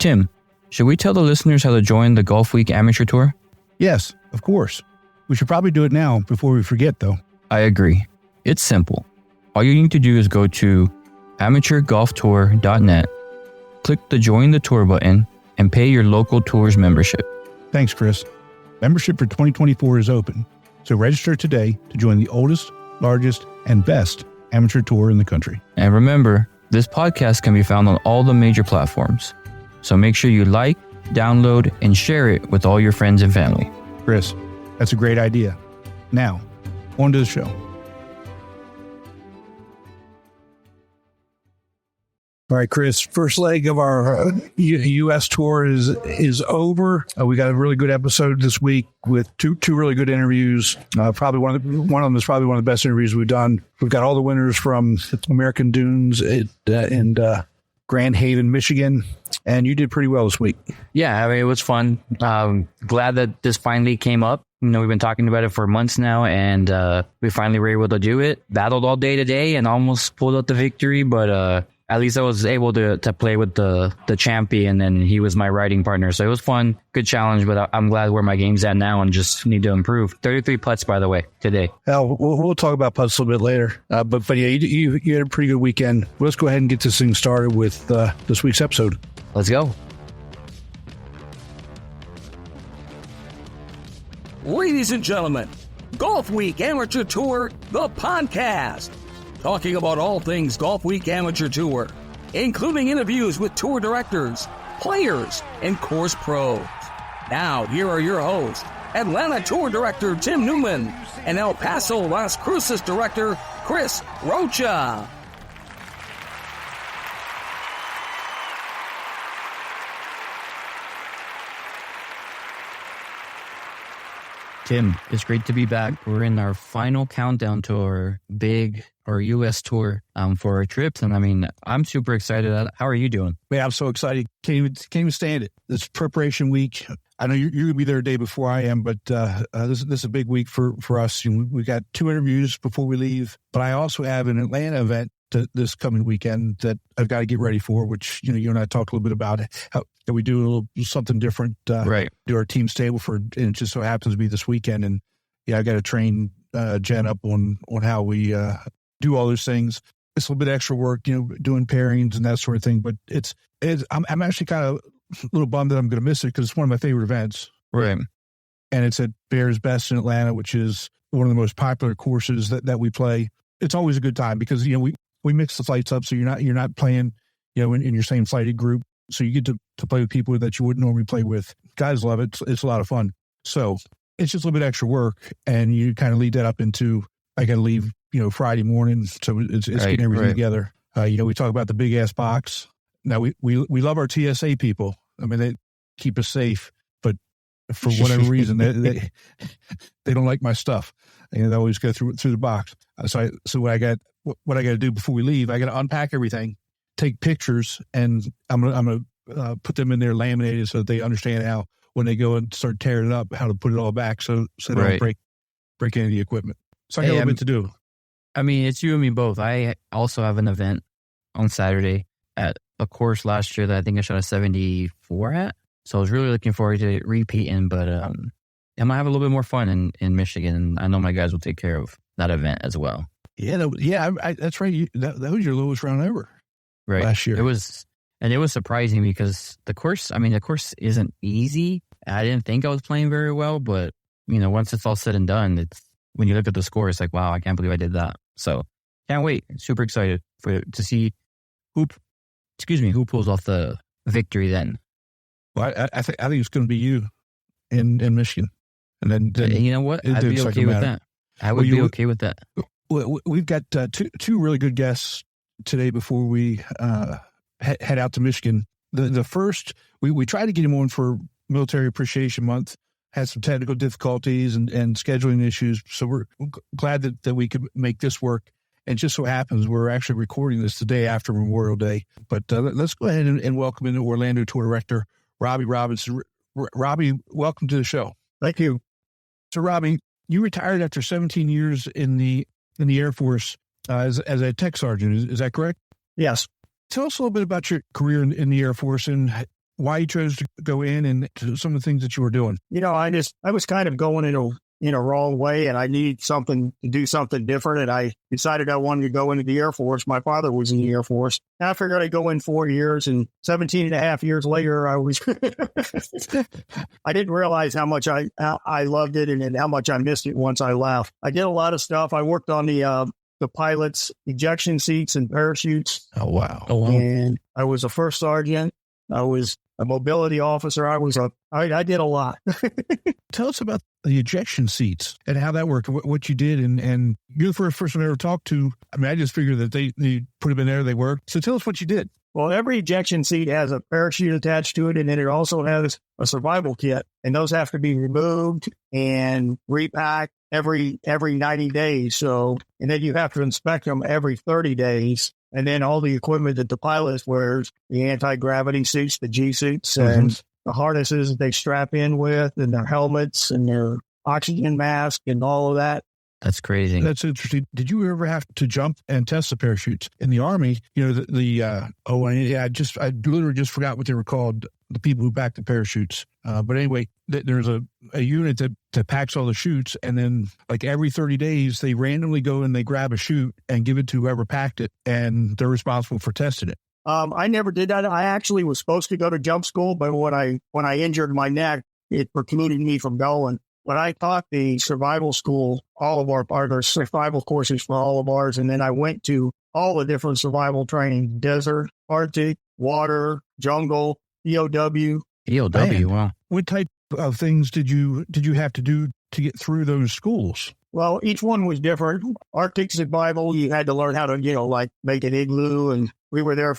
Tim, should we tell the listeners how to join the Golfweek Amateur Tour? Yes, of course. We should probably do it now before we forget, though. I agree. It's simple. All you need to do is go to amateurgolftour.net, click the Join the Tour button, and pay your local tour's membership. Thanks, Chris. Membership for 2024 is open, so register today to join the oldest, largest, and best amateur tour in the country. And remember, this podcast can be found on all the major platforms. So make sure you like, download, and share it with all your friends and family. Chris, that's a great idea. Now, on to the show. All right, Chris, first leg of our U.S. tour is over. We got a really good episode this week with two really good interviews. Probably one of them is probably one of the best interviews we've done. We've got all the winners from American Dunes and Grand Haven, Michigan, and you did pretty well this week. Yeah, I mean, it was fun. Glad that this finally came up. You know, we've been talking about it for months now, and we finally were able to do it. Battled all day today and almost pulled out the victory, but at least I was able to play with the champion, and he was my riding partner. So it was fun, good challenge, but I'm glad where my game's at now and just need to improve. 33 putts, by the way, today. Hell, we'll talk about putts a little bit later. But yeah, you had a pretty good weekend. Let's go ahead and get this thing started with this week's episode. Let's go. Ladies and gentlemen, Golfweek Amateur Tour, the podcast. Talking about all things Golfweek Amateur Tour, including interviews with tour directors, players, and course pros. Now, here are your hosts, Atlanta Tour Director Tim Newman and El Paso Las Cruces Director Chris Rocha. Tim, it's great to be back. We're in our final countdown to our U.S. tour for our trips. And I mean, I'm super excited. How are you doing? Man, I'm so excited. Can't even stand it. This preparation week. I know you're going to be there a day before I am, but this is a big week for us. We got 2 interviews before we leave, but I also have an Atlanta event this coming weekend that I've got to get ready for, which, you and I talked a little bit about how we do a little something different. Right. Do our team Stableford, and it just so happens to be this weekend. And yeah, I got to train Jen up on how we do all those things. It's a little bit extra work, doing pairings and that sort of thing. But I'm actually kind of a little bummed that I'm going to miss it because it's one of my favorite events. Right. And it's at Bears Best in Atlanta, which is one of the most popular courses that we play. It's always a good time because we mix the flights up, so you're not playing in your same flighted group. So you get to play with people that you wouldn't normally play with. Guys love it. It's a lot of fun. So it's just a little bit extra work, and you kind of lead that up into I got to leave Friday morning, so it's getting everything together. We talk about the big ass box. Now we love our TSA people. I mean, they keep us safe, but for whatever reason they don't like my stuff. They always go through the box. So what I got to do before we leave, I got to unpack everything, take pictures, and I'm gonna put them in there laminated so that they understand how when they go and start tearing it up, how to put it all back so they don't break any of the equipment. So I got a little bit to do. I mean, it's you and me both. I also have an event on Saturday at a course last year that I think I shot a 74 at. So I was really looking forward to repeating, but I might have a little bit more fun in Michigan. I know my guys will take care of that event as well. Yeah, that's right. That was your lowest round ever, right? Last year. It was surprising because the course isn't easy. I didn't think I was playing very well, but once it's all said and done, when you look at the score, it's like, wow, I can't believe I did that. So can't wait. Super excited to see who pulls off the victory then. Well, I think it's going to be you in Michigan, and then you know what? I'd be okay with that. I would be okay with that. We've got two really good guests today before we head out to Michigan. The first, we tried to get him on for Military Appreciation Month, had some technical difficulties and scheduling issues, so we're glad that we could make this work. And just so happens we're actually recording this the day after Memorial Day. But let's go ahead and welcome in the Orlando Tour Director, Robbie Robinson. Robbie, welcome to the show. Thank you. So, Robbie, you retired after 17 years in the Air Force as a tech sergeant. Is that correct? Yes. Tell us a little bit about your career in the Air Force and why you chose to go in and to some of the things that you were doing. I was kind of going in a wrong way, and I needed something to do something different. And I decided I wanted to go into the Air Force. My father was in the Air Force. And I figured I'd go in 4 years, and 17 and a half years later, I was, I didn't realize how much I loved it and how much I missed it once I left. I did a lot of stuff. I worked on the pilot's ejection seats and parachutes. Oh, wow. And I was a first sergeant. I was a mobility officer. I did a lot. Tell us about the ejection seats and how that worked, what you did. And you're the first person I ever talked to. I mean, I just figured that they put them in there, they worked. So tell us what you did. Well, every ejection seat has a parachute attached to it, and then it also has a survival kit. And those have to be removed and repacked every 90 days. So, and then you have to inspect them every 30 days. And then all the equipment that the pilot wears, the anti-gravity suits, the G suits, and the harnesses that they strap in with, and their helmets and their oxygen mask and all of that. That's crazy. That's interesting. Did you ever have to jump and test the parachutes in the Army? You know, I literally just forgot what they were called, the people who back the parachutes. But anyway, there's a unit that packs all the chutes, and then like every 30 days, they randomly go and they grab a chute and give it to whoever packed it, and they're responsible for testing it. I never did that. I actually was supposed to go to jump school, but when I injured my neck, it precluded me from going. But I taught the survival school, all of our survival courses for all of ours, and then I went to all the different survival training: desert, Arctic, water, jungle, EOW. EOW, wow. What type of things did you have to do to get through those schools? Well, each one was different. Arctic survival, you had to learn how to, like make an igloo, and we were there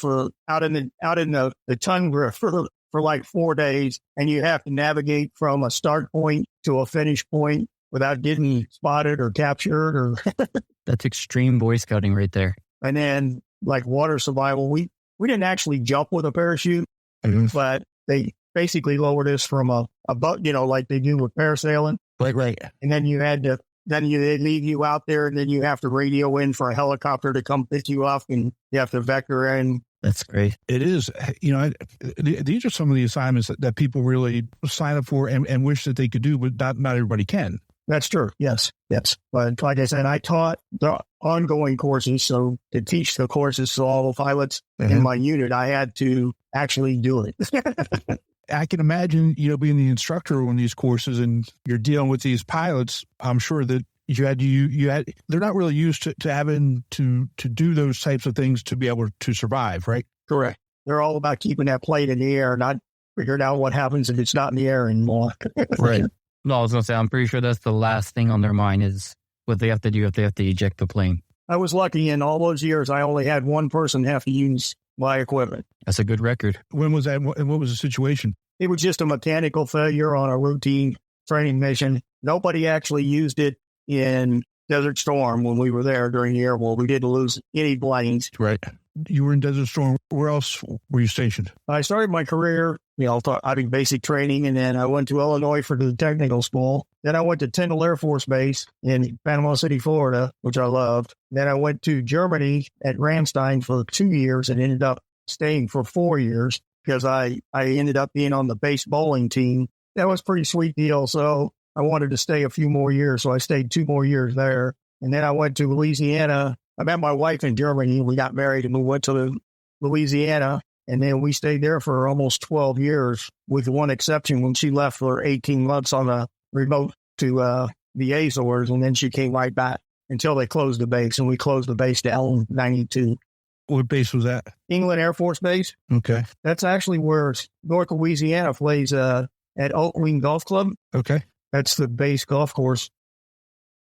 out in the tundra for like 4 days, and you have to navigate from a start point to a finish point without getting spotted or captured or. That's extreme Boy Scouting right there. And then like water survival, we didn't actually jump with a parachute, but they basically lowered us from a boat, like they do with parasailing. Right. And then they leave you out there, and then you have to radio in for a helicopter to come pick you up, and you have to vector in. That's great. It is. These are some of the assignments that people really sign up for and wish that they could do, but not everybody can. That's true. Yes. But like I said, I taught the ongoing courses. So to teach the courses to all the pilots in my unit, I had to actually do it. I can imagine, being the instructor on these courses and you're dealing with these pilots. I'm sure that they're not really used to having to do those types of things to be able to survive, right? Correct. They're all about keeping that plane in the air, not figuring out what happens if it's not in the air anymore. Right. No, I was going to say, I'm pretty sure that's the last thing on their mind is what they have to do if they have to eject the plane. I was lucky in all those years, I only had one person have to use my equipment. That's a good record. When was that? And what was the situation? It was just a mechanical failure on a routine training mission. Nobody actually used it in Desert Storm when we were there during the Air War. We didn't lose any planes. Right. You were in Desert Storm. Where else were you stationed? I started my career, having basic training, and then I went to Illinois for the technical school. Then I went to Tyndall Air Force Base in Panama City, Florida, which I loved. Then I went to Germany at Ramstein for 2 years and ended up staying for 4 years because I ended up being on the base bowling team. That was a pretty sweet deal. So I wanted to stay a few more years, so I stayed 2 more years there. And then I went to Louisiana. I met my wife in Germany. We got married and we went to Louisiana. And then we stayed there for almost 12 years, with one exception when she left for 18 months on a remote to the Azores. And then she came right back until they closed the base. And we closed the base to L92. What base was that? England Air Force Base. Okay. That's actually where North Louisiana plays at Oak Wing Golf Club. Okay. That's the base golf course.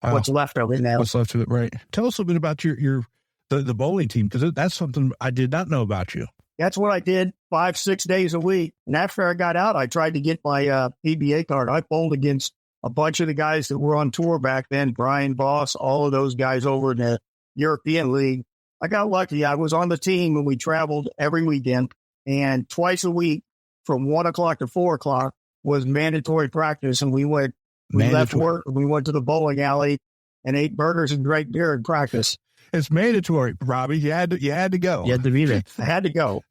Wow. What's left of it now. What's left of it, right. Tell us a little bit about the bowling team, because that's something I did not know about you. That's what I did 5-6 days a week. And after I got out, I tried to get my PBA card. I bowled against a bunch of the guys that were on tour back then, Brian Boss, all of those guys over in the European League. I got lucky. I was on the team and we traveled every weekend, and twice a week from 1 o'clock to 4 o'clock was mandatory practice. And we left work and we went to the bowling alley and ate burgers and drank beer and practice. It's mandatory, Robbie. You had to go. You had to be there. I had to go.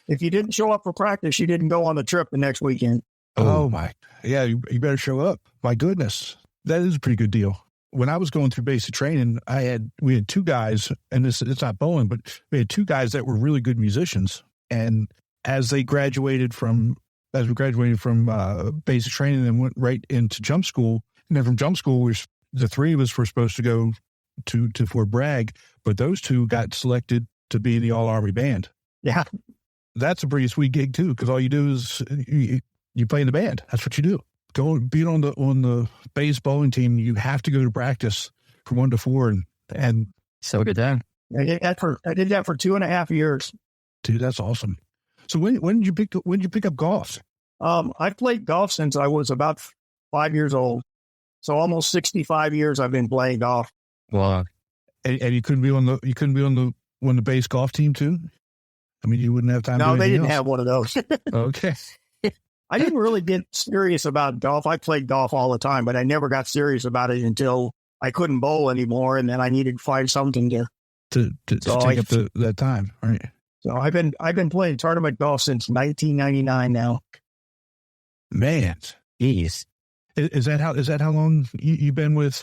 If you didn't show up for practice, you didn't go on the trip the next weekend. Oh my. Yeah, you better show up. My goodness. That is a pretty good deal. When I was going through basic training, we had two guys, and it's not bowling, but we had two guys that were really good musicians. And as we graduated from basic training and went right into jump school, and then from jump school, the three of us were supposed to go to Fort Bragg, but those two got selected to be in the All-Army Band. Yeah. That's a pretty sweet gig too, because all you do is you play in the band. That's what you do. Being on the base bowling team, you have to go to practice from 1 to 4, and So good then. I did that for 2.5 years. Dude, that's awesome. So when did you pick up golf? I've played golf since I was about 5 years old. So almost 65 years I've been playing golf. Well, And you couldn't be on the base golf team too? I mean, you wouldn't have time. No, to they didn't else. have one of those. Okay. I didn't really get serious about golf. I played golf all the time, but I never got serious about it until I couldn't bowl anymore, and then I needed to find something to take up that time, right? So I've been playing tournament golf since 1999 now. Man, geez. is that how long you've been with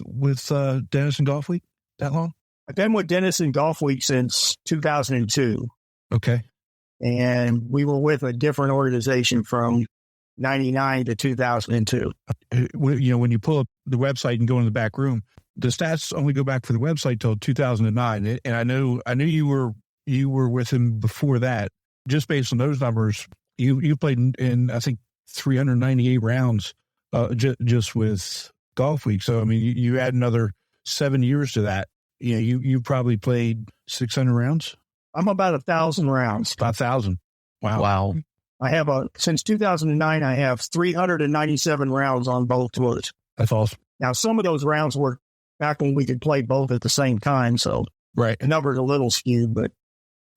Dennis and Golfweek? That long? I've been with Dennis and Golfweek since 2002. Okay. And we were with a different organization from 99 to 2002. When you pull up the website and go in the back room, the stats only go back for the website till 2009. And I knew you were with him before that. Just based on those numbers, you played in I think 398 rounds just with Golfweek. So I mean, you add another 7 years to that. You probably played 600 rounds. I'm about 1,000 rounds. About 1,000. Wow. I have since 2009, I have 397 rounds on both tours. That's awesome. Now, some of those rounds were back when we could play both at the same time. So right. The number's a little skewed, but.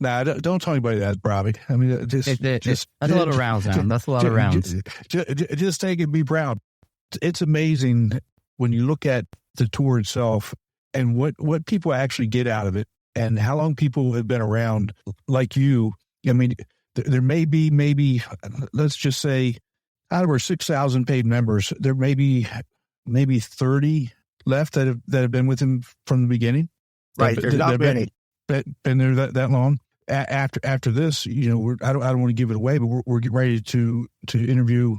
Nah, don't tell anybody that, Robbie. I mean, that's a lot of rounds, man. That's a lot of rounds. Just take it and be proud. It's amazing when you look at the tour itself and what people actually get out of it and how long people have been around like you. I mean, there may be, let's just say, out of our 6,000 paid members, there may be maybe 30 left that have been with him from the beginning. Right, there's not many. Been there that long. After this, I don't want to give it away, but we're getting ready to interview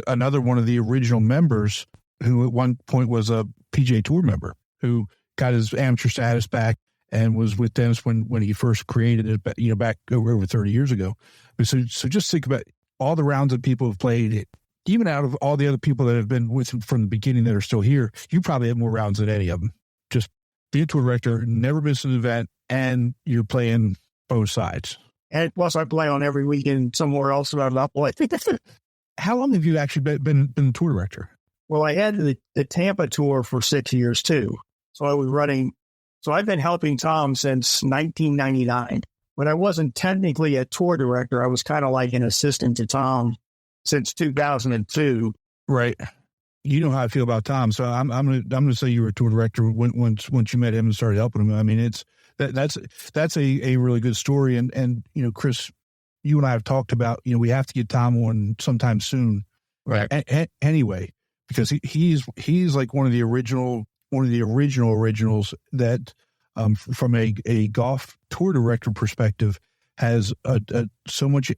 another one of the original members who at one point was a PGA Tour member who got his amateur status back and was with Dennis when he first created it, back over 30 years ago. So just think about all the rounds that people have played. Even out of all the other people that have been with him from the beginning that are still here, you probably have more rounds than any of them. Just be a tour director, never miss an event, and you're playing both sides. And plus, I play on every weekend somewhere else that I'm not playing. How long have you actually been a tour director? Well, I had the Tampa tour for 6 years too. So I was running. So I've been helping Tom since 1999. When I wasn't technically a tour director, I was kind of like an assistant to Tom since 2002. Right. You know how I feel about Tom, so I'm gonna say you were a tour director once you met him and started helping him. I mean, that's a really good story, and Chris, you and I have talked about we have to get Tom on sometime soon, right? Anyway, because he's like one of the originals that from a golf tour director perspective has so much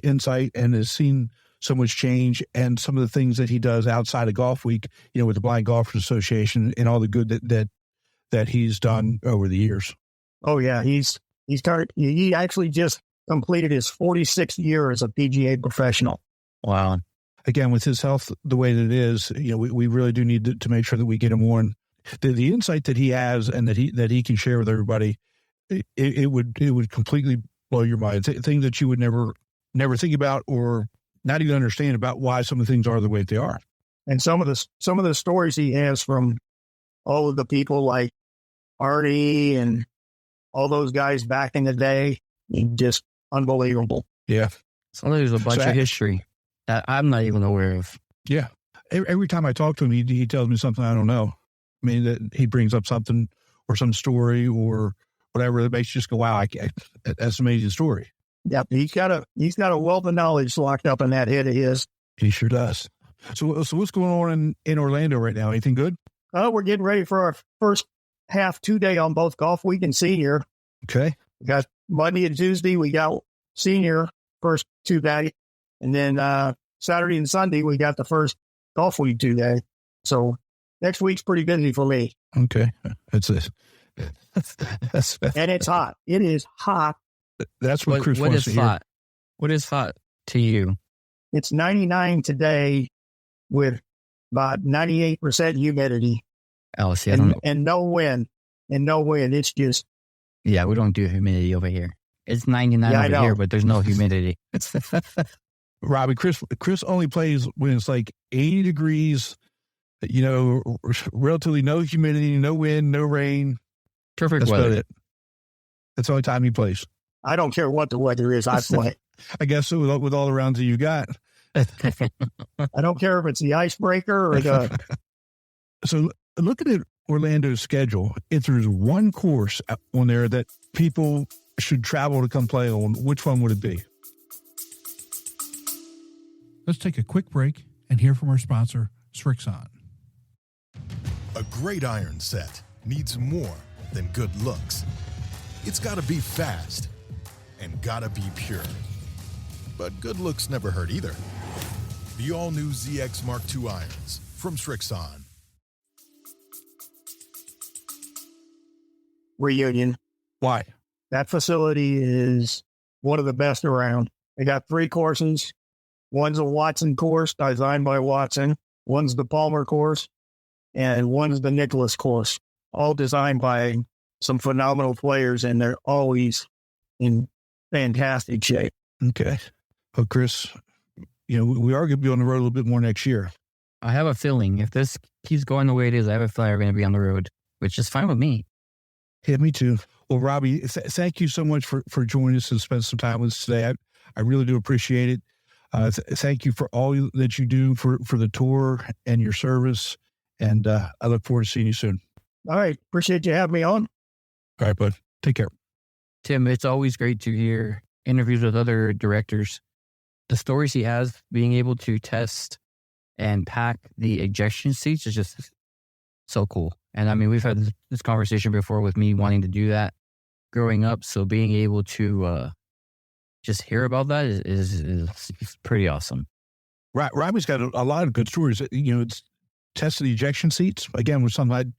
insight and has seen so much change, and some of the things that he does outside of Golfweek, with the Blind Golfers Association and all the good that he's done over the years. Oh yeah, he actually just completed his 46th year as a PGA professional. Wow. Again, with his health the way that it is, we really do need to make sure that we get him on. The insight that he has and that he can share with everybody, it would completely blow your mind. Things that you would never think about or not even understand about why some of the things are the way they are. And some of the stories he has from all of the people like Artie and all those guys back in the day, just unbelievable. Yeah. So there's a bunch of history that I'm not even aware of. Yeah. Every time I talk to him, he tells me something I don't know. I mean, that he brings up something or some story or whatever that makes you just go, wow, that's an amazing story. Yep, he's got a wealth of knowledge locked up in that head of his. He sure does. So what's going on in Orlando right now? Anything good? We're getting ready for our first half 2-day on both Golf Week and Senior. Okay. We got Monday and Tuesday, we got Senior first 2-day. And then Saturday and Sunday, we got the first Golf Week 2-day. So next week's pretty busy for me. Okay. That's it. And it's hot. It is hot. That's what Chris what wants is to hear. hot? What is hot to you? It's 99 today with about 98% humidity. Oh, see, I don't know. And no wind. It's just. Yeah, we don't do humidity over here. It's 99 Yeah, I over know. here, but there's no humidity. Robbie, Chris only plays when it's like 80 degrees, relatively no humidity, no wind, no rain. Perfect That's weather. about it. That's the only time he plays. I don't care what the weather is. I play. I guess so with all the rounds that you got. I don't care if it's the icebreaker or the. So looking at Orlando's schedule, if there's one course on there that people should travel to come play on, which one would it be? Let's take a quick break and hear from our sponsor, Srixon. A great iron set needs more than good looks. It's got to be fast and got to be pure. But good looks never hurt either. The all-new ZX Mark II irons from Srixon. Reunion. Why? That facility is one of the best around. They got 3 courses. One's a Watson course designed by Watson. One's the Palmer course. And one's the Nicholas course. All designed by some phenomenal players, and they're always in fantastic shape. Okay. Well, Chris, we are going to be on the road a little bit more next year. I have a feeling if this keeps going the way it is, I have a feeling we're going to be on the road, which is fine with me. Yeah, me too. Well, Robbie, thank you so much for joining us and spending some time with us today. I really do appreciate it. Thank you for all that you do for the tour and your service. And I look forward to seeing you soon. All right. Appreciate you having me on. All right, bud. Take care. Tim, it's always great to hear interviews with other directors. The stories he has, being able to test and pack the ejection seats is just so cool. And I mean, we've had this conversation before with me wanting to do that growing up. So being able to just hear about that is pretty awesome. Right. Robbie's got a lot of good stories. It's testing the ejection seats. Again, with something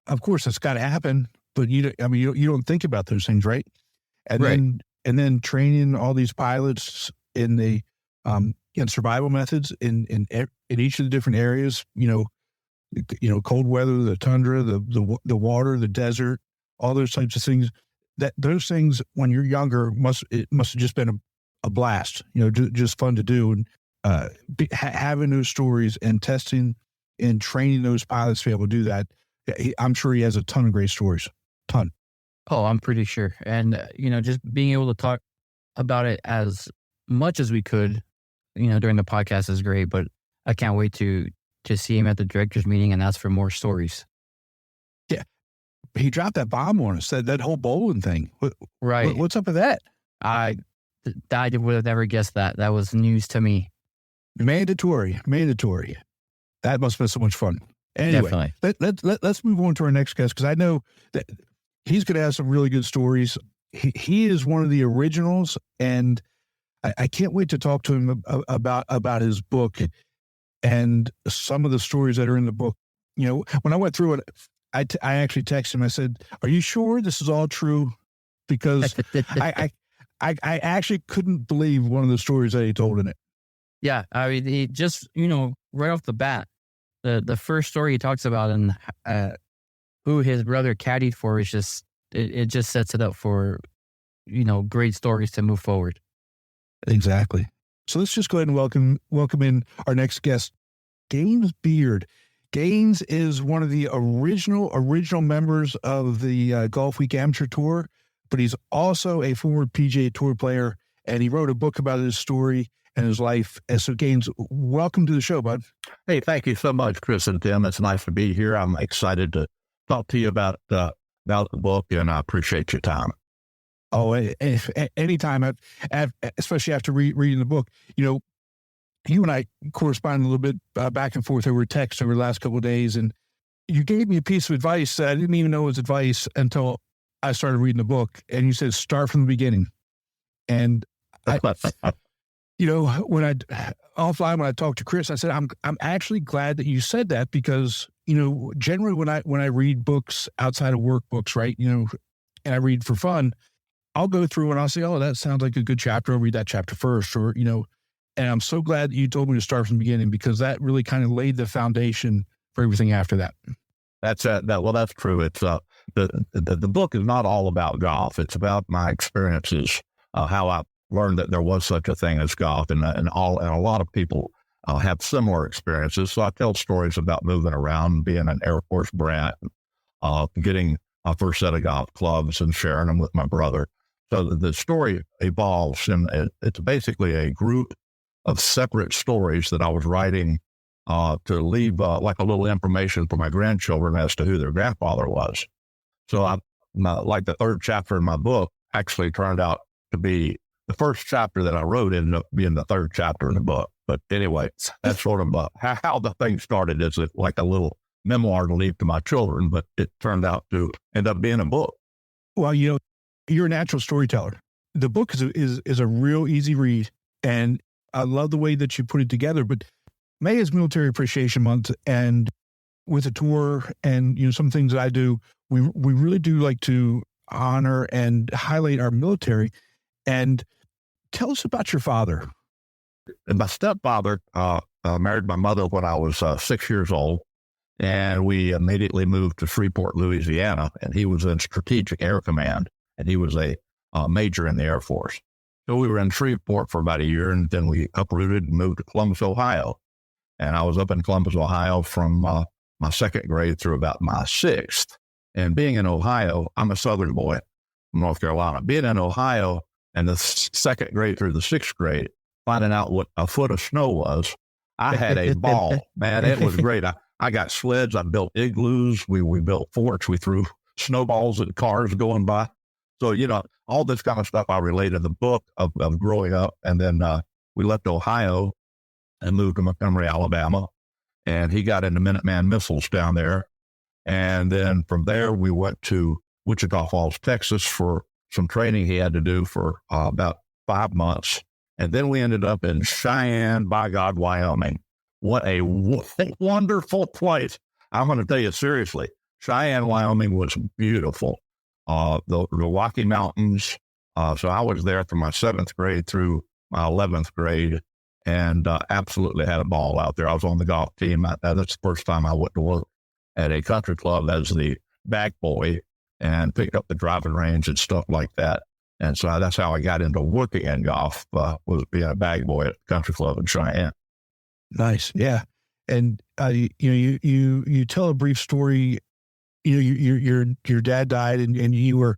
of course, that's got to happen. But you don't think about those things, right? And right. then training all these pilots in the in survival methods in each of the different areas. Cold weather, the tundra, the water, the desert, all those types of things. Those things when you're younger must have just been a blast. Just fun to do, and having those stories and testing and training those pilots to be able to do that. I'm sure he has a ton of great stories. Ton. Oh, I'm pretty sure. And, just being able to talk about it as much as we could, during the podcast is great, but I can't wait to see him at the director's meeting and ask for more stories. Yeah. He dropped that bomb on us, that whole bowling thing. Right. What's up with that? I would have never guessed that. That was news to me. Mandatory. That must have been so much fun. Anyway, definitely. Let's move on to our next guest, because I know that he's going to have some really good stories. He is one of the originals, and I can't wait to talk to him about his book and some of the stories that are in the book. When I went through it, I actually texted him. I said, "Are you sure this is all true?" Because I actually couldn't believe one of the stories that he told in it. Yeah, I mean, he just right off the bat, the first story he talks about and who his brother caddied for is just it just sets it up for great stories to move forward. Exactly. So let's just go ahead and welcome in our next guest, Gaines Beard. Gaines is one of the original members of the Golfweek Amateur Tour, but he's also a former PGA Tour player, and he wrote a book about his story and his life. And so, Gaines, welcome to the show, bud. Hey, thank you so much, Chris and Tim. It's nice to be here. I'm excited to talk to you about the book, and I appreciate your time. Oh, anytime, especially after reading the book, you and I corresponded a little bit back and forth over text over the last couple of days, and you gave me a piece of advice that I didn't even know was advice until I started reading the book. And you said, start from the beginning. And when offline, when I talked to Chris, I said, I'm actually glad that you said that because, generally when I read books outside of work books, right, and I read for fun, I'll go through and I'll say, oh, that sounds like a good chapter. I'll read that chapter first, or, and I'm so glad that you told me to start from the beginning because that really kind of laid the foundation for everything after that. That's true. It's the book is not all about golf. It's about my experiences, how I learned that there was such a thing as golf, and a lot of people have similar experiences. So I tell stories about moving around, being an Air Force brat, getting my first set of golf clubs and sharing them with my brother. So the story evolves, and it's basically a group of separate stories that I was writing to leave like a little information for my grandchildren as to who their grandfather was. So like the third chapter in my book actually turned out to be the first chapter that I wrote ended up being the third chapter in the book. But anyway, that's sort of how the thing started. Is it like a little memoir to leave to my children, but it turned out to end up being a book. Well, you're a natural storyteller. The book is a real easy read, and I love the way that you put it together. But May is Military Appreciation Month, and with the tour and some things that I do, we really do like to honor and highlight our military. And tell us about your father. And my stepfather married my mother when I was 6 years old, and we immediately moved to Shreveport, Louisiana, and he was in Strategic Air Command, and he was a major in the Air Force. So we were in Shreveport for about a year, and then we uprooted and moved to Columbus, Ohio. And I was up in Columbus, Ohio from my second grade through about my sixth. And being in Ohio, I'm a Southern boy from North Carolina. Being in Ohio and the second grade through the sixth grade, finding out what a foot of snow was, I had a ball, man. It was great. I got sleds. I built igloos. We built forts. We threw snowballs at cars going by. So, all this kind of stuff I relate to the book of growing up. And then we left Ohio and moved to Montgomery, Alabama. And he got into Minuteman missiles down there. And then from there, we went to Wichita Falls, Texas for some training he had to do for about 5 months. And then we ended up in Cheyenne, by God, Wyoming. What a wonderful place. I'm going to tell you seriously, Cheyenne, Wyoming was beautiful. The Rocky Mountains. So I was there from my 7th grade through my 11th grade and absolutely had a ball out there. I was on the golf team. That's the first time I went to work at a country club as the bag boy and picked up the driving range and stuff like that. And so that's how I got into working in golf, was being a bag boy at the country club in Cheyenne. Nice. Yeah. And, you tell a brief story. Your dad died and you were,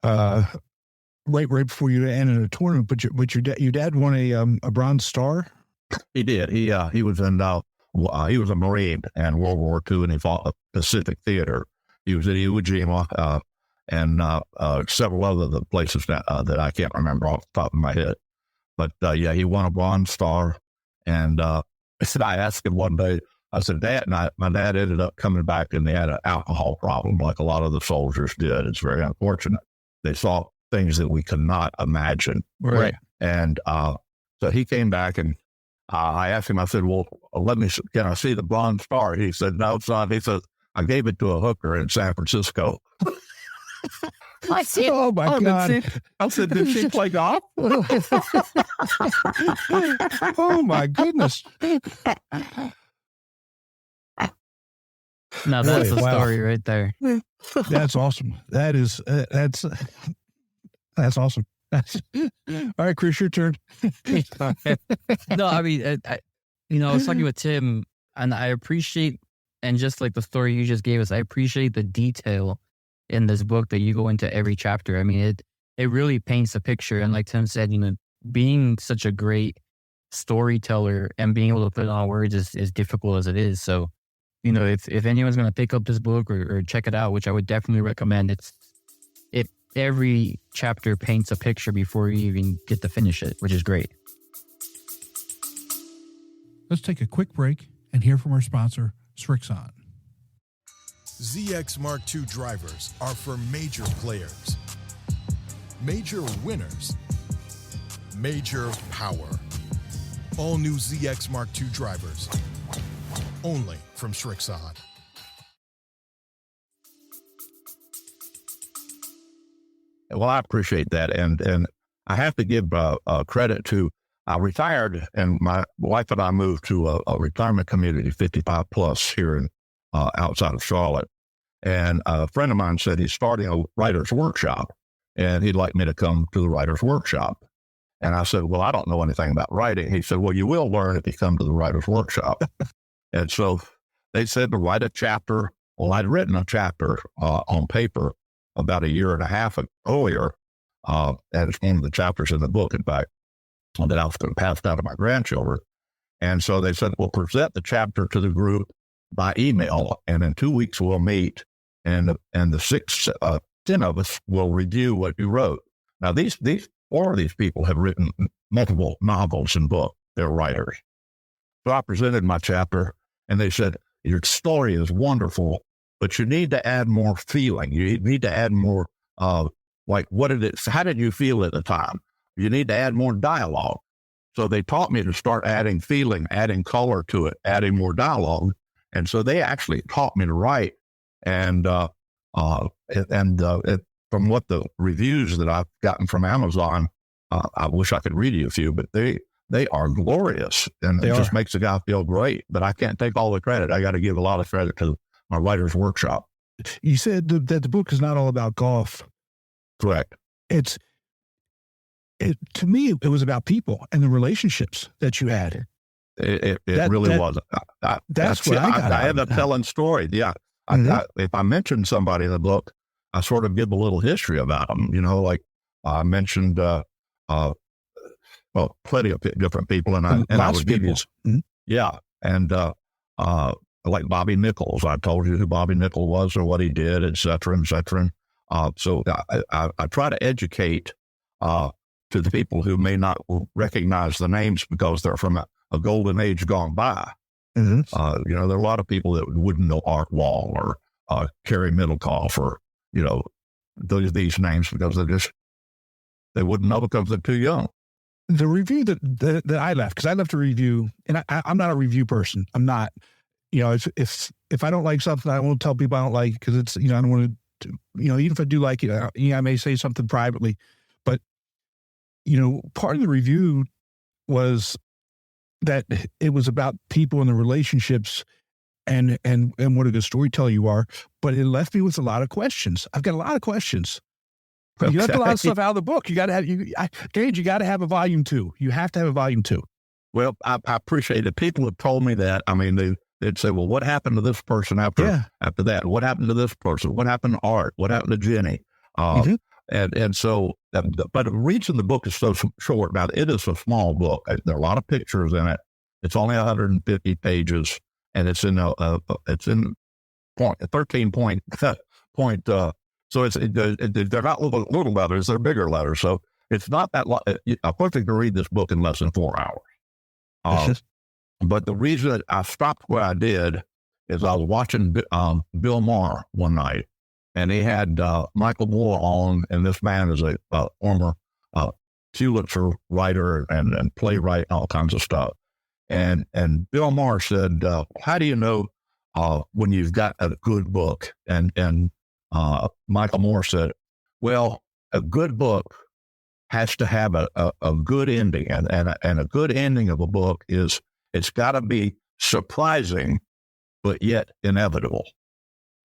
right before you ended a tournament, but your dad won a Bronze Star. He did. He was he was a Marine in World War II, and he fought at Pacific Theater. He was at Iwo Jima, and several other places that I can't remember off the top of my head. But he won a Bronze Star. And I asked him one day, I said, Dad, and my dad ended up coming back and they had an alcohol problem like a lot of the soldiers did. It's very unfortunate. They saw things that we could not imagine. Right. And so he came back and I asked him, I said, well, can I see the Bronze Star? He said, no, son. He said, I gave it to a hooker in San Francisco. I see. Oh my God. I said, did she play golf? Oh my goodness. No, that's the story right there. That's awesome. That's awesome. All right, Chris, your turn. No, I mean, I was talking with Tim, and I appreciate, and just like the story you just gave us, I appreciate the detail in this book that you go into every chapter. I mean, it really paints a picture. And like Tim said, being such a great storyteller and being able to put it on words is difficult as it is. So, if anyone's going to pick up this book or check it out, which I would definitely recommend, every chapter paints a picture before you even get to finish it, which is great. Let's take a quick break and hear from our sponsor, Srixon. ZX Mark II drivers are for major players, major winners, major power. All new ZX Mark II drivers, only from Srixon. Well, I appreciate that. And I have to give credit to, I retired and my wife and I moved to a retirement community, 55 plus here in outside of Charlotte. And a friend of mine said he's starting a writer's workshop and he'd like me to come to the writer's workshop. And I said, well, I don't know anything about writing. He said, well, you will learn if you come to the writer's workshop. And so they said to write a chapter. Well, I'd written a chapter on paper about a year and a half earlier. And it's one of the chapters in the book, in fact, that I was going to pass down to my grandchildren. And so they said, well, present the chapter to the group by email. And in 2 weeks, we'll meet. And the 10 of us will review what you wrote. Now, these 4 of these people have written multiple novels and books. They're writers. So I presented my chapter, and they said, your story is wonderful, but you need to add more feeling. You need to add more, like, how did you feel at the time? You need to add more dialogue. So they taught me to start adding feeling, adding color to it, adding more dialogue. And so they actually taught me to write. And from what the reviews that I've gotten from Amazon, I wish I could read you a few, but they are glorious, and it just makes the guy feel great. But I can't take all the credit. I got to give a lot of credit to my writer's workshop. You said that the book is not all about golf. Correct. To me, it was about people and the relationships that you had. It really wasn't. That's what I got. I end up telling stories. Yeah. Mm-hmm. If I mention somebody in the book, I sort of give a little history about them. You know, like I mentioned, plenty of different people, and I would give you, yeah, and like Bobby Nichols. I told you who Bobby Nichols was or what he did, et cetera, et cetera. So I try to educate to the people who may not recognize the names because they're from a golden age gone by. Mm-hmm. There are a lot of people that wouldn't know Art Wall or Kerry Middlecoff or, these names because they wouldn't know because they're too young. The review that I left, because I left a review, and I'm not a review person. I'm not, if I don't like something, I won't tell people I don't like it because it's, I don't want to, even if I do like it, I may say something privately, but, part of the review was that it was about people and the relationships and what a good storyteller you are, but it left me with a lot of questions. I've got a lot of questions. Okay. You left a lot of stuff out of the book. You got to have, Gage, you got to have a volume 2. You have to have a volume 2. Well, I appreciate it. People have told me that. I mean, they'd say, well, what happened to this person after that? What happened to this person? What happened to Art? What happened to Jenny? And so, but the reason the book is so short, now it is a small book. There are a lot of pictures in it. It's only 150 pages, and it's in 13 point. So they're not little letters; they're bigger letters. So it's not that long. I perfect to read this book in less than 4 hours. But the reason that I stopped where I did is I was watching Bill Maher one night, and he had Michael Moore on, and this man is a former Pulitzer writer and playwright and all kinds of stuff. And Bill Maher said, how do you know when you've got a good book? And Michael Moore said, well, a good book has to have a good ending. And a good ending of a book is it's got to be surprising, but yet inevitable.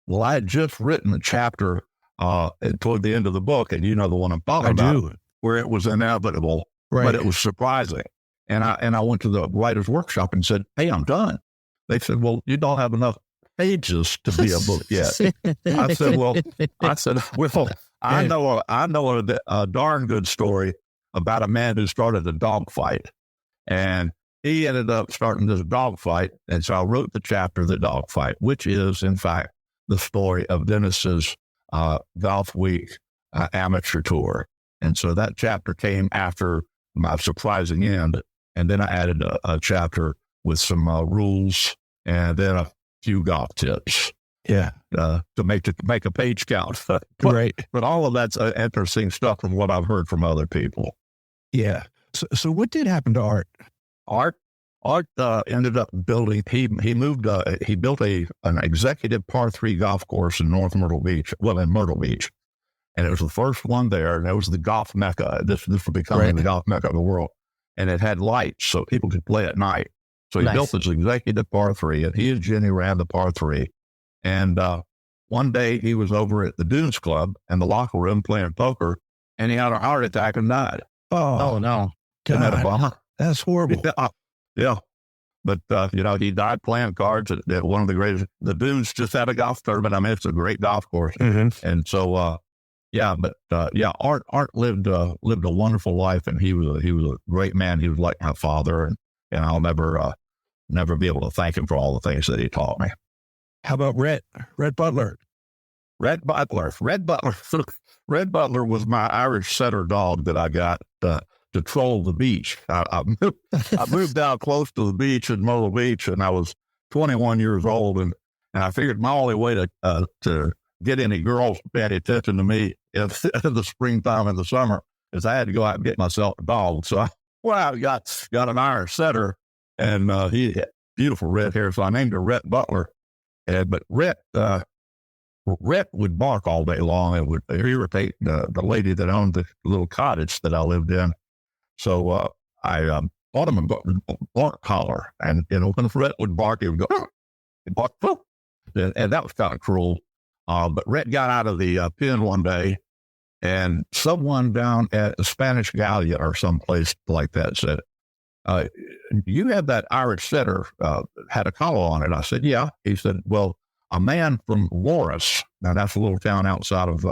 Well, I had just written a chapter toward the end of the book, and the one I'm talking about, where it was inevitable, but it was surprising. And I went to the writer's workshop and said, hey, I'm done. They said, well, you don't have enough pages to be a book yet. I said, well, I know a darn good story about a man who started a dog fight. And he ended up starting this dog fight. And so I wrote the chapter, The Dog Fight, which is, in fact, the story of Dennis's Golfweek Amateur Tour. And so that chapter came after my surprising end. And then I added a chapter with some rules and then a few golf tips. Yeah. To make a page count. Right. But all of that's interesting stuff from what I've heard from other people. Yeah. So what did happen to Art? Art ended up building. He built an executive par 3 golf course in North Myrtle Beach. Well, in Myrtle Beach, and it was the first one there, and it was the golf mecca. This was becoming the golf mecca of the world, and it had lights so people could play at night. So he built this executive par 3, and he and Jenny ran the par 3. And one day he was over at the Dunes Club in the locker room playing poker, and he had a heart attack and died. Oh no! Isn't that a bummer? That's horrible. Yeah. But, he died playing cards at one of the greatest. The Dunes just had a golf tournament. I mean, it's a great golf course. Mm-hmm. And so, Art lived a wonderful life, and he was a great man. He was like my father, and I'll never be able to thank him for all the things that he taught me. How about Rhett Butler? Red Butler was my Irish setter dog that I got to troll the beach. I moved out close to the beach in Myrtle Beach, and I was 21 years old, and I figured my only way to get any girls to pay attention to me in the springtime and the summer is I had to go out and get myself a dog. So I got an Irish setter, and he had beautiful red hair, so I named her Rhett Butler. But Rhett would bark all day long. It would irritate the lady that owned the little cottage that I lived in. So I bought him a bark collar, and when Rhett would bark, he would go, he'd bark, and that was kind of cruel. But Rhett got out of the pen one day, and someone down at the Spanish Galleon or someplace like that said, "You have that Irish setter had a collar on it." I said, "Yeah." He said, "Well, a man from Loris, now that's a little town outside of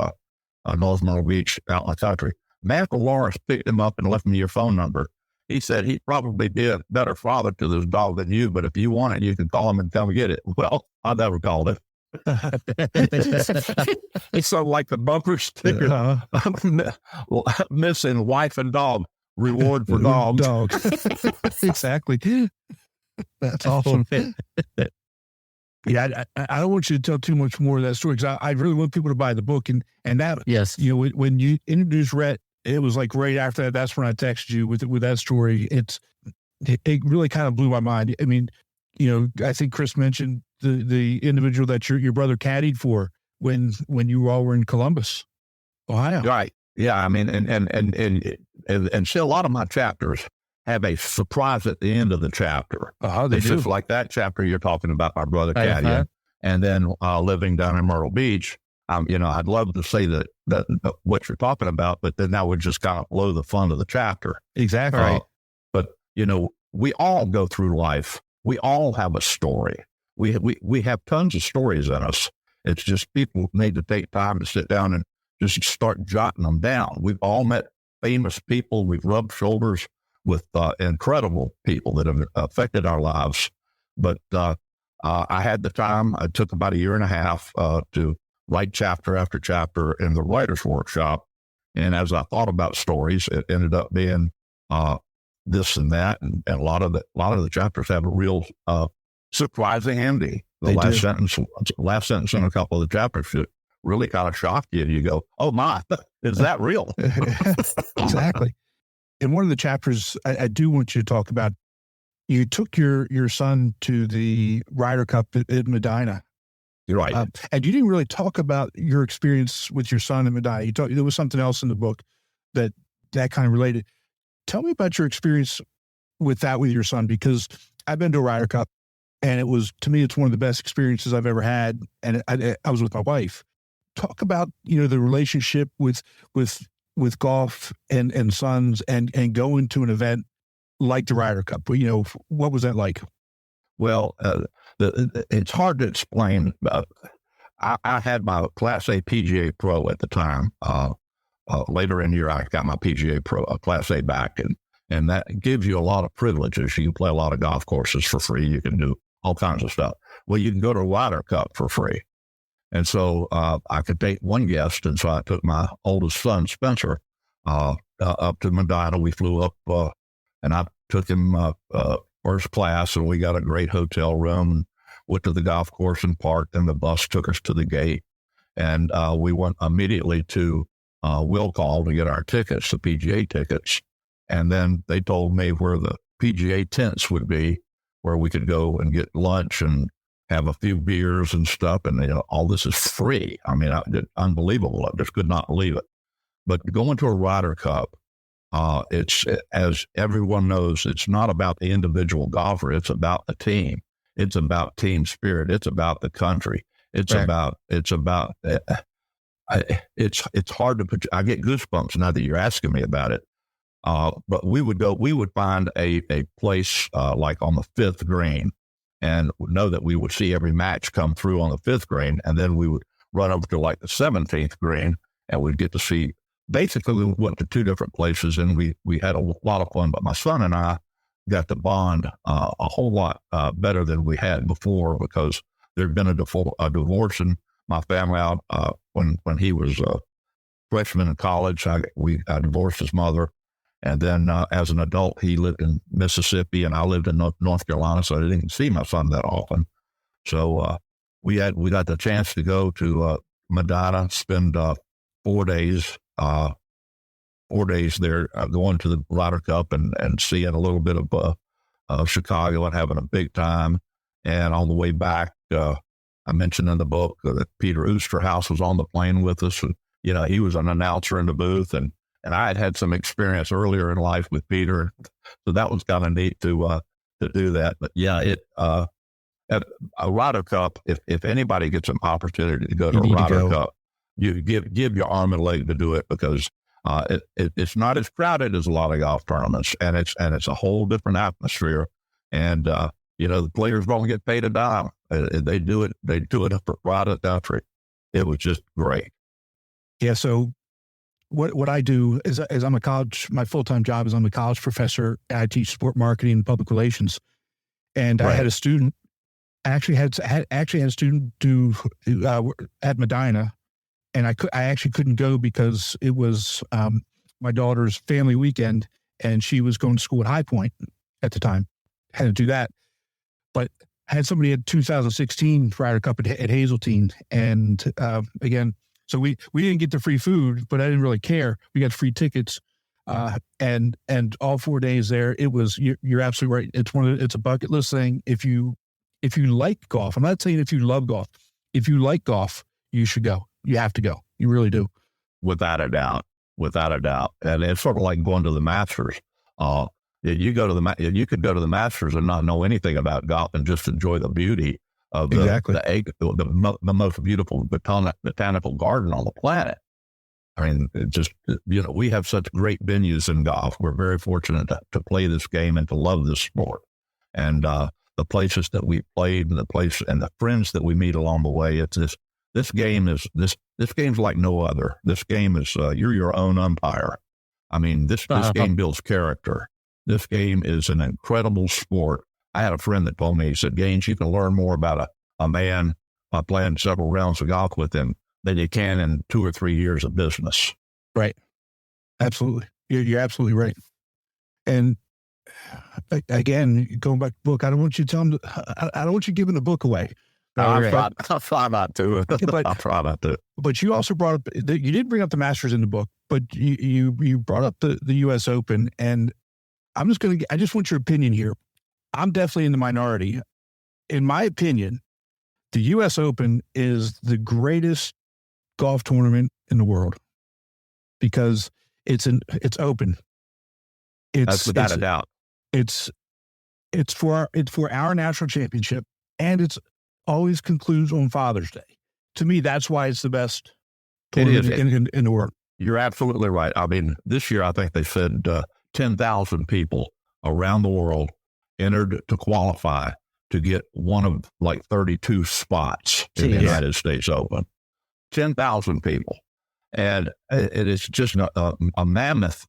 North Myrtle Beach, out in the country. Man from Loris picked him up and left me your phone number. He said he'd probably be a better father to this dog than you, but if you want it, you can call him and come get it." Well, I never called it. It's so like the bumper sticker, missing wife and dog, reward for dog. Exactly. That's awesome. Yeah, I don't want you to tell too much more of that story, because I really want people to buy the book. And that, yes, when you introduced Rhett, it was like right after that. That's when I texted you with that story. It really kind of blew my mind. I mean, I think Chris mentioned the individual that your brother caddied for when you all were in Columbus, Ohio. Right. Yeah. I mean, and see, a lot of my chapters have a surprise at the end of the chapter. It's just like that chapter you're talking about, my brother caddying, and then living down in Myrtle Beach. I'd love to say that what you're talking about, but then that would just kind of blow the fun of the chapter. Exactly. But we all go through life. We all have a story. We have tons of stories in us. It's just people need to take time to sit down and just start jotting them down. We've all met famous people. We've rubbed shoulders with incredible people that have affected our lives. But I had the time. It took about a year and a half to write chapter after chapter in the writer's workshop. And as I thought about stories, it ended up being this and that. And a lot of the chapters have a real surprising ending. The last sentence in a couple of the chapters should really kind of shock you. You go, "Oh my, is that real?" Exactly. In one of the chapters, I do want you to talk about, you took your son to the Ryder Cup at Medina. You're right. And you didn't really talk about your experience with your son in Medina. There was something else in the book that kind of related. Tell me about your experience with your son, because I've been to a Ryder Cup, and to me, it's one of the best experiences I've ever had. And I was with my wife. Talk about, the relationship with golf and sons and going to an event like the Ryder Cup. What was that like? Well, it's hard to explain. I had my Class A PGA Pro at the time. Later in the year, I got my PGA Pro Class A back, and that gives you a lot of privileges. You can play a lot of golf courses for free. You can do all kinds of stuff. Well, you can go to a Ryder Cup for free. And so I could take one guest. And so I took my oldest son, Spencer, up to Medina. We flew up and I took him first class, and we got a great hotel room and went to the golf course and parked, and the bus took us to the gate. And we went immediately to will call to get our tickets, the PGA tickets. And then they told me where the PGA tents would be, where we could go and get lunch and have a few beers and stuff. And, all this is free. I mean, unbelievable. I just could not believe it. But going to a Ryder Cup, it's, as everyone knows, it's not about the individual golfer. It's about the team. It's about team spirit. It's about the country. It's about, it's hard to put, I get goosebumps now that you're asking me about it. But we would find a place, like on the fifth green, and know that we would see every match come through on the fifth green. And then we would run over to like the 17th green, and we'd get to see, basically we went to two different places, and we had a lot of fun. But my son and I got to bond a whole lot better than we had before, because there'd been a divorce in my family out when he was a freshman in college. I divorced his mother. And then as an adult, he lived in Mississippi and I lived in North Carolina, so I didn't see my son that often. So we got the chance to go to Medina, spend 4 days there, going to the Ryder Cup and seeing a little bit of Chicago and having a big time. And on the way back, I mentioned in the book that Peter Oosterhouse was on the plane with us. And, he was an announcer in the booth, and I had some experience earlier in life with Peter. So that was kind of neat to do that. But yeah, at a Ryder Cup, if anybody gets an opportunity to go to a Ryder Cup, you give your arm and leg to do it, because it's not as crowded as a lot of golf tournaments, and it's a whole different atmosphere. And the players don't get paid a dime. They do it right at the country. It was just great. Yeah. So what I do is I'm my full-time job is I'm a college professor. I teach sport marketing and public relations. And I had a student, actually had a student do at Medina, and I actually couldn't go because it was my daughter's family weekend, and she was going to school at High Point at the time. Had to do that. But I had somebody at 2016 Ryder Cup at Hazeltine. And again, so we didn't get the free food, but I didn't really care. We got free tickets. And all 4 days there, it was, you're absolutely right. It's a bucket list thing. If you like golf, I'm not saying if you love golf, if you like golf, you should go. You have to go. You really do. Without a doubt. And it's sort of like going to the Masters. You could go to the Masters and not know anything about golf and just enjoy the beauty of the most beautiful botanical garden on the planet. I mean, we have such great venues in golf. We're very fortunate to play this game and to love this sport. And the places that we played, and the friends that we meet along the way, this game's like no other. This game is you're your own umpire. I mean, this game builds character. This game is an incredible sport. I had a friend that told me, he said, Gaines, you can learn more about a man by playing several rounds of golf with him than you can in 2 or 3 years of business. Right. Absolutely. You're absolutely right. And again, going back to the book, I don't want you giving the book away. I'll try not to. I'll try not to. But you also brought up, you did bring up the Masters in the book, but you brought up the U.S. Open, and I just want your opinion here. I'm definitely in the minority. In my opinion, the U.S. Open is the greatest golf tournament in the world because it's open. That's without a doubt. It's for our national championship, and it's always concludes on Father's Day. To me, that's why it's the best tournament in the world. You're absolutely right. I mean, this year I think they said 10,000 people around the world entered to qualify to get one of like 32 spots in the United States Open. 10,000 people. And it is just a mammoth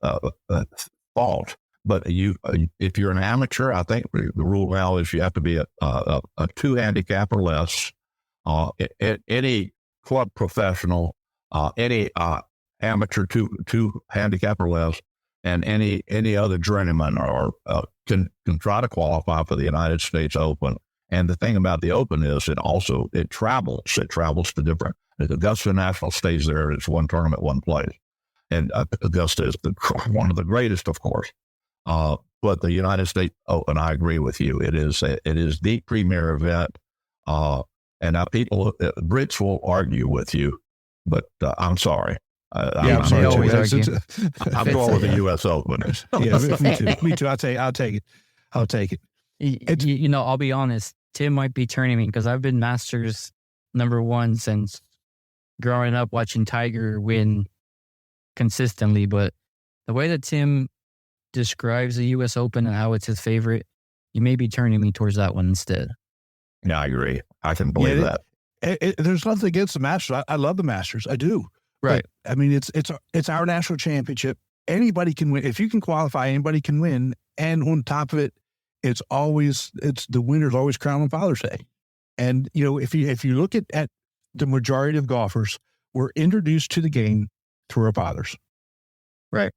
fault. But if you're an amateur, I think the rule now is you have to be a 2 handicap or less. Any club professional, any amateur two handicap or less, and any other journeyman or can try to qualify for the United States Open. And the thing about the Open is it travels. It travels to different. The Augusta National stays there. It's one tournament, one place. And Augusta is one of the greatest, of course. But the United States Open, I agree with you. It is the premier event. And now Brits will argue with you, but I'm sorry. I'm sorry. I'm going with the U.S. Open. Yeah, me too. I'll take it. I'll be honest. Tim might be turning me because I've been Masters #1 since growing up watching Tiger win consistently. But the way that Tim describes the U.S. Open and how it's his favorite, you may be turning me towards that one instead. Yeah, I agree. I can believe that. There's nothing against the Masters. I love the Masters. I do. Right. But, I mean, it's our national championship. Anybody can win. If you can qualify, anybody can win. And on top of it, the winner's always crowned on Father's Day. And, if you look at the majority of golfers, we're introduced to the game through our fathers. Right.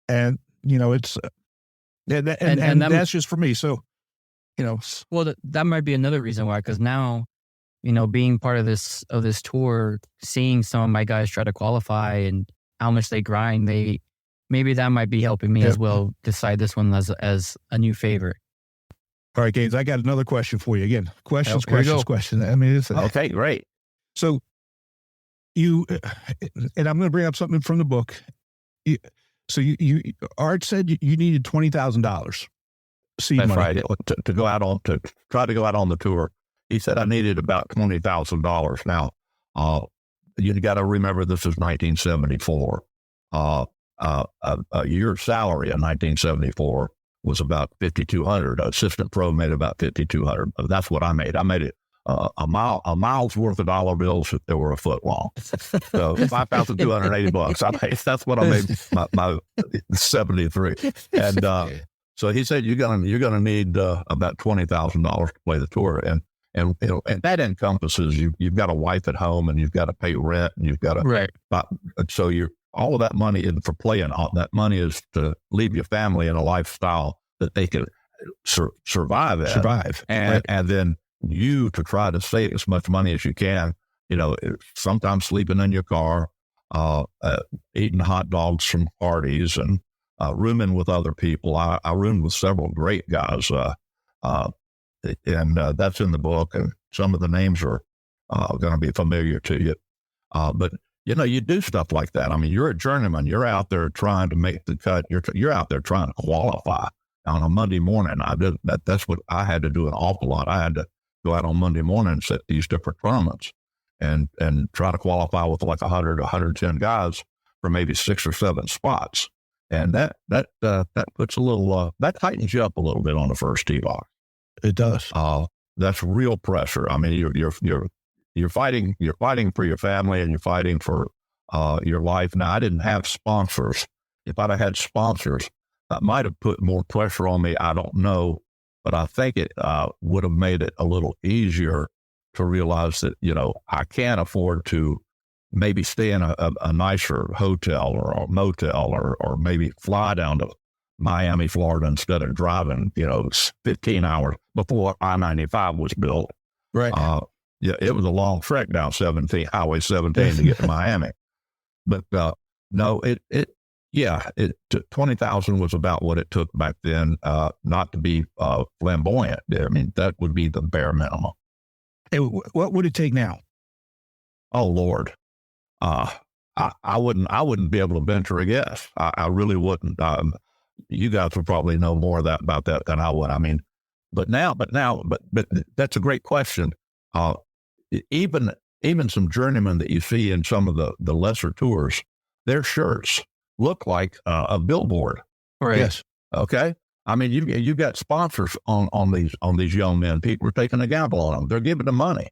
And, it's, and that's just for me. So, Well, that might be another reason why, because now, being part of this tour, seeing some of my guys try to qualify and how much they grind, maybe that might be helping me as well decide this one as a new favorite. All right, Gaines, I got another question for you. Again, questions. I mean, it's okay, great. So and I'm going to bring up something from the book. Art said you needed $20,000 seed That's money. right. To go out to try to go out on the tour. He said I needed about $20,000. Now, you got to remember this is 1974. A year's salary in 1974 was about $5,200. Assistant pro made about $5,200. That's what I made. I made it a mile's worth of dollar bills if they were a foot long. So $5,280. That's what I made my 73. And so he said you're gonna need about $20,000 to play the tour, and that encompasses you've got a wife at home and you've got to pay rent and you've got to right. So all of that money isn't for playing. All that money is to leave your family in a lifestyle that they can survive at. And then you to try to save as much money as you can. Sometimes sleeping in your car, eating hot dogs from parties, and rooming with other people. I roomed with several great guys, and that's in the book. And some of the names are going to be familiar to you, but. You do stuff like that. I mean, you're a journeyman. You're out there trying to make the cut. You're out there trying to qualify on a Monday morning. That's what I had to do an awful lot. I had to go out on Monday morning and set these different tournaments and try to qualify with like 100, 110 guys for maybe 6 or 7 spots. And that puts a little, that tightens you up a little bit on the first tee box. It does. That's real pressure. I mean, you're fighting for your family and you're fighting for your life. Now, I didn't have sponsors. If I'd have had sponsors, that might have put more pressure on me. I don't know, but I think it would have made it a little easier to realize that, I can't afford to maybe stay in a nicer hotel or a motel or maybe fly down to Miami, Florida instead of driving, 15 hours before I-95 was built. Right. Yeah, it was a long trek down Highway 17 to get to Miami. But no, it 20,000 was about what it took back then, not to be flamboyant. I mean, that would be the bare minimum. Hey, what would it take now? Oh, Lord. I wouldn't be able to venture a guess. I really wouldn't. You guys would probably know more about that than I would. I mean, but that's a great question. Even some journeymen that you see in some of the lesser tours, their shirts look like a billboard. Right. Yes. Okay. I mean, you got sponsors on these young men. People are taking a gamble on them. They're giving them money.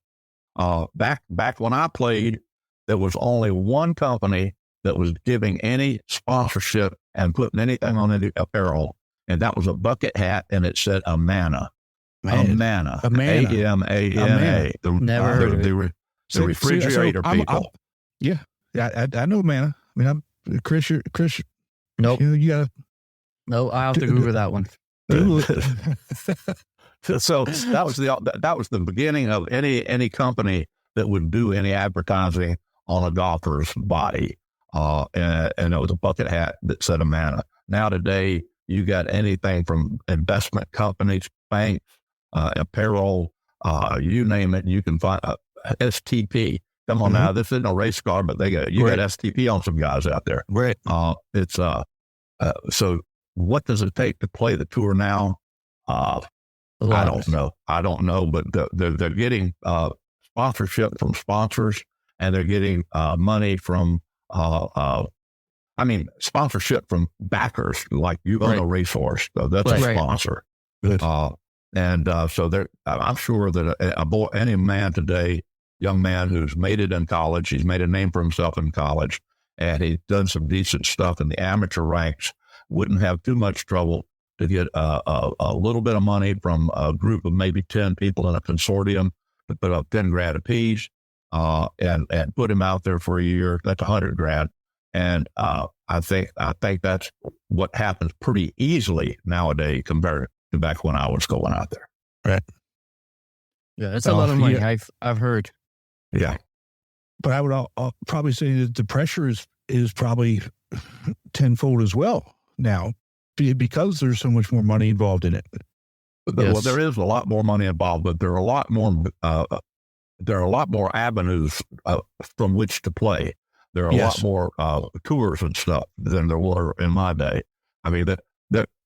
Back when I played, there was only one company that was giving any sponsorship and putting anything on any apparel, and that was a bucket hat, and it said Amana. Amana. Amana. A-M-A-N-A. Never heard of it. The refrigerator people. Yeah, I know, man. I mean, I'm Chris. Nope. You gotta. No, I have to Google that one. So that was the beginning of any company that would do any advertising on a golfer's body, and it was a bucket hat that said Amana. Now today, you got anything from investment companies, banks, apparel, you name it. You can find STP. Come on now, this isn't a race car, but got STP on some guys out there. Right. It's so what does it take to play the tour now? I don't know, but they're getting sponsorship from sponsors, and they're getting money from sponsorship from backers, like you own a racehorse, so that's a sponsor. So I'm sure that any man today, young man who's made it in college, he's made a name for himself in college, and he's done some decent stuff in the amateur ranks, wouldn't have too much trouble to get a little bit of money from a group of maybe 10 people in a consortium to put up 10 grand apiece, and put him out there for a year. That's 100 grand. And I think that's what happens pretty easily nowadays compared to back when I was going out there. Right. Yeah, that's a lot of money. Yeah. I've heard. Yeah. But I would I'll probably say that the pressure is probably tenfold as well now, because there's so much more money involved in it. Well, there is a lot more money involved, but there are a lot more avenues from which to play. There are a lot more tours and stuff than there were in my day. I mean,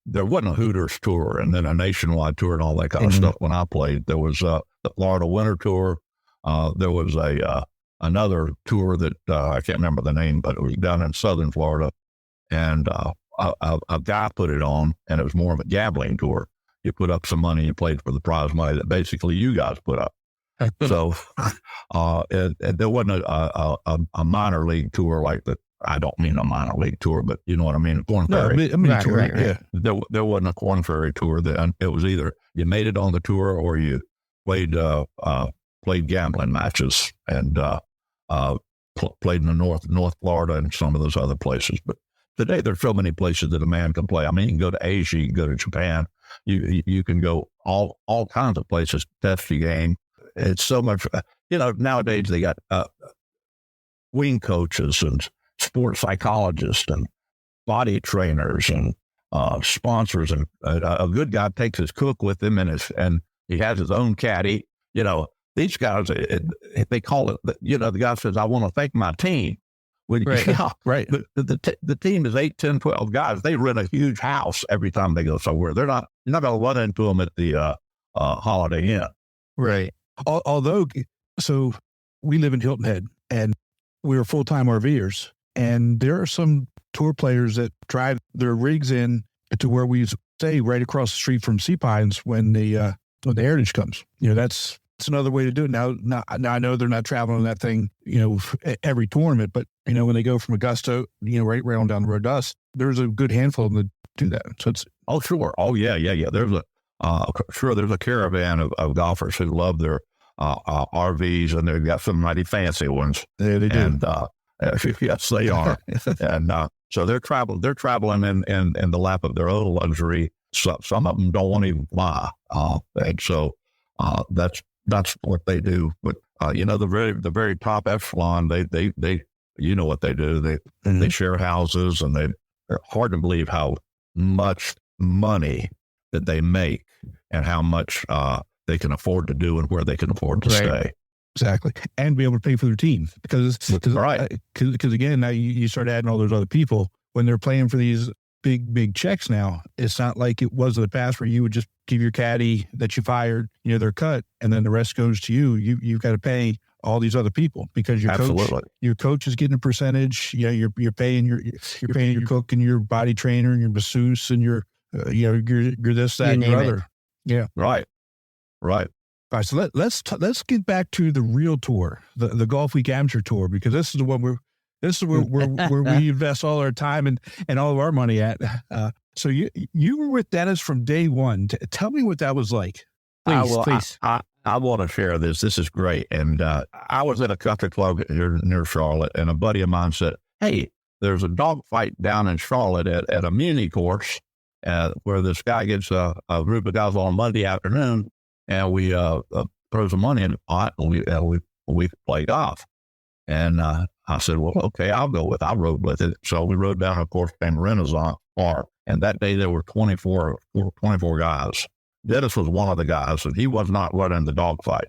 there wasn't a Hooters tour and then a nationwide tour and all that kind of stuff when I played. There was the Florida Winter Tour. There was another tour that I can't remember the name, but it was down in southern Florida, and a guy put it on, and it was more of a gambling tour. You put up some money, you played for the prize money that basically you guys put up. So and there wasn't a minor league tour like that. I don't mean a minor league tour, but you know what I mean. Corn Ferry. Right. Yeah. There wasn't a Corn Ferry tour. It was either you made it on the tour or you played gambling matches and played in the North Florida and some of those other places. But today there's so many places that a man can play. I mean, you can go to Asia, you can go to Japan, you can go all kinds of places to test your game. It's so much, nowadays they got wing coaches and sports psychologists and body trainers and sponsors, and a good guy takes his cook with him and he has his own caddy. These guys, they call it, the guy says, I want to thank my team. Right. The team is 8, 10, 12 guys. They rent a huge house every time they go somewhere. You're not going to run into them at the Holiday Inn. Right. Although, so we live in Hilton Head, and we're full-time RVers, and there are some tour players that drive their rigs in to where we stay right across the street from Sea Pines when the Heritage comes. That's another way to do it. Now I know they're not traveling that thing, every tournament, but when they go from Augusta, right on down the road to us, there's a good handful of them that do that. So it's sure. Oh yeah. There's a caravan of golfers who love their RVs, and they've got some mighty fancy ones. Yeah, they do. And yes, they are. And so they're traveling in the lap of their own luxury. So, some of them don't want to even fly, and so that's what they do. But the very top echelon, they what they do. They share houses, and they're hard to believe how much money that they make and how much they can afford to do and where they can afford to stay. Exactly. And be able to pay for their team. Because again, now you start adding all those other people when they're playing for these big checks now. It's not like it was in the past where you would just give your caddy that you fired, their cut, and then the rest goes to you. You've got to pay all these other people because your coach is getting a percentage. You're paying your cook and your body trainer and your masseuse and your you're this, that, and your other. Yeah. Right. All right. So let's get back to the real tour, the Golfweek Amateur Tour, because this is the one where we invest all our time and all of our money at. So you were with Dennis from day one. Tell me what that was like. Please. I want to share this. This is great. And I was at a country club here near Charlotte, and a buddy of mine said, hey, there's a dog fight down in Charlotte at a muni course where this guy gets a group of guys on Monday afternoon, and we throw some money in the pot, and we play golf. And I said, well, okay, I rode with it. So we rode down a course named Renaissance Park. And that day there were 24 guys. Dennis was one of the guys, and he was not running the dog fight.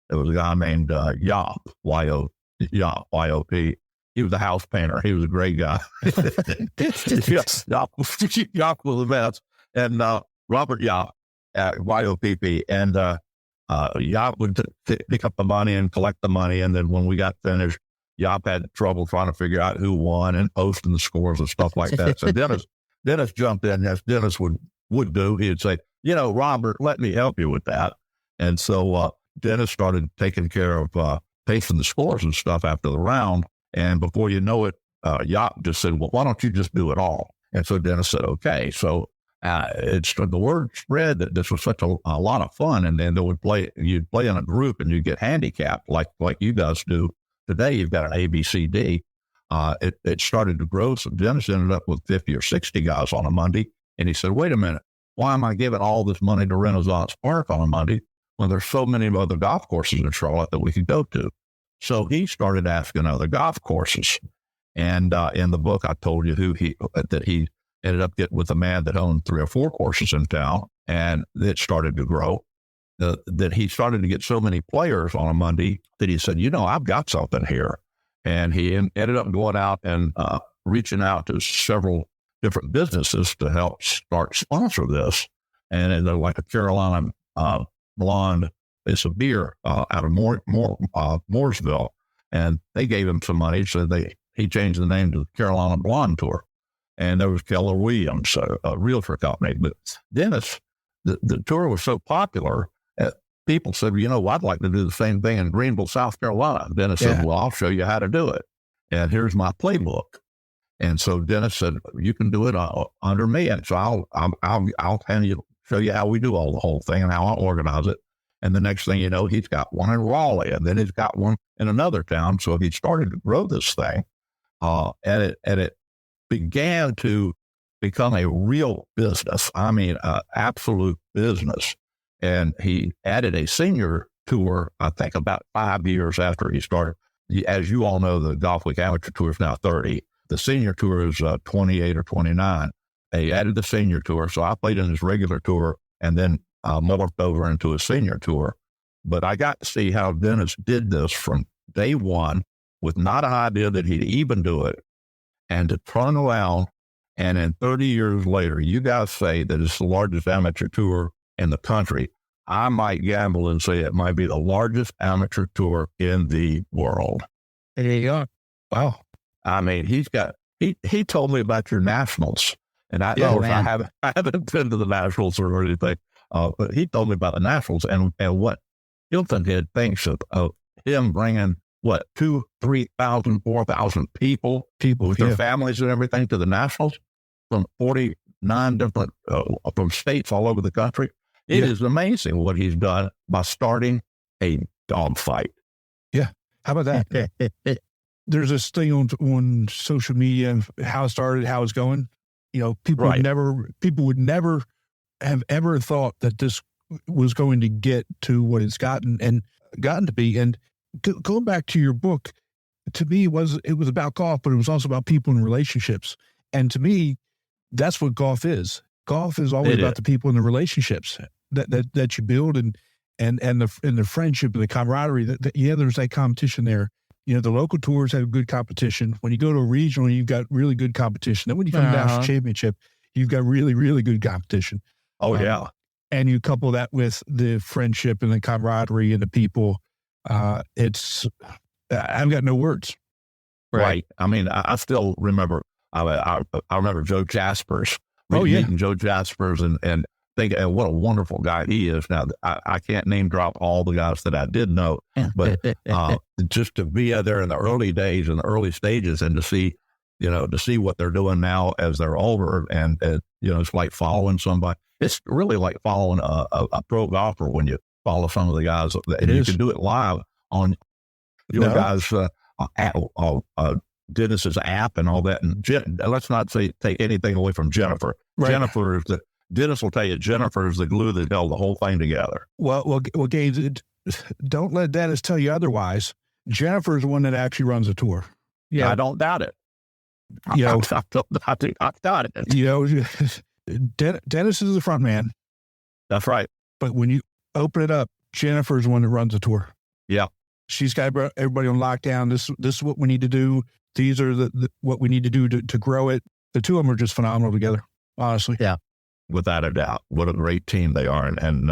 There was a guy named Yop, Y-O-P. He was a house painter. He was a great guy. Yop was the best. And Robert Yop, Y-O-P-P. And Yop would pick up the money and collect the money. And then when we got finished, Yop had trouble trying to figure out who won and posting the scores and stuff like that. So Dennis jumped in, as Dennis would do. He'd say, Robert, let me help you with that. And so Dennis started taking care of pasting the scores and stuff after the round. And before you know it, Yop just said, well, why don't you just do it all? And so Dennis said, okay. So the word spread that this was such a lot of fun. And then you'd play in a group and you'd get handicapped like you guys do. Today, you've got an ABCD. It started to grow. So Dennis ended up with 50 or 60 guys on a Monday. And he said, wait a minute, why am I giving all this money to Renaissance Park on a Monday when there's so many other golf courses in Charlotte that we could go to? So he started asking other golf courses. And in the book, I told you that he ended up getting with a man that owned 3 or 4 courses in town. And it started to grow. That he started to get so many players on a Monday that he said, I've got something here. And he ended up going out and reaching out to several different businesses to help sponsor this. And they're like a Carolina Blonde. It's a beer out of Mooresville. And they gave him some money. So he changed the name to the Carolina Blonde Tour. And there was Keller Williams, a realtor company. But Dennis, the tour was so popular, people said, I'd like to do the same thing in Greenville, South Carolina. Dennis said, well, I'll show you how to do it. And here's my playbook. And so Dennis said, you can do it under me. And so I'll show you how we do the whole thing and how I organize it. And the next thing you know, he's got one in Raleigh, and then he's got one in another town. So he started to grow this thing. And it began to become a real business. I mean, absolute business. And he added a senior tour, I think about 5 years after he started. As you all know, the Golfweek Amateur Tour is now 30. The senior tour is 28 or 29. He added the senior tour. So I played in his regular tour and then morphed over into a senior tour. But I got to see how Dennis did this from day one with not an idea that he'd even do it, and to turn around. And then 30 years later, you guys say that it's the largest amateur tour in the country. I might gamble and say it might be the largest amateur tour in the world. There you go. Wow. I mean, he told me about your nationals, and I haven't been to the nationals or anything, but he told me about the nationals and what Hilton did. Thinks of him bringing 2,000, 3,000, 4,000 people with their families and everything to the nationals from 49 different from states all over the country. It is amazing what he's done by starting a dog fight. Yeah. How about that? There's this thing on social media, how it started, how it's going. People would never have ever thought that this was going to get to what it's gotten to be. And going back to your book, to me, it was about golf, but it was also about people and relationships. And to me, that's what golf is. Golf is always about the people and the relationships that you build and the friendship and the camaraderie. There's that competition there. The local tours have good competition. When you go to a regional, you've got really good competition. Then when you come to national championship, you've got really, really good competition. Oh, yeah. And you couple that with the friendship and the camaraderie and the people. I've got no words. Right. I mean, I still remember, I remember Joe Jaspers. Meeting Joe Jaspers and think what a wonderful guy he is. Now, I can't name drop all the guys that I did know, but just to be there in the early days and the early stages and to see what they're doing now as they're older and it's like following somebody. It's really like following a pro golfer when you follow some of the guys. And you can do it live on your guys' Dennis's app and all that. And let's not take anything away from Jennifer. Right. Dennis will tell you Jennifer is the glue that held the whole thing together. Well, Gabe, don't let Dennis tell you otherwise. Jennifer is the one that actually runs the tour. Yeah, I don't doubt it. I doubt it. You know, Dennis is the front man. That's right. But when you open it up, Jennifer is the one that runs the tour. Yeah. She's got everybody on lockdown. This is what we need to do. These are what we need to do to grow it. The two of them are just phenomenal together, honestly. Yeah. Without a doubt. What a great team they are. And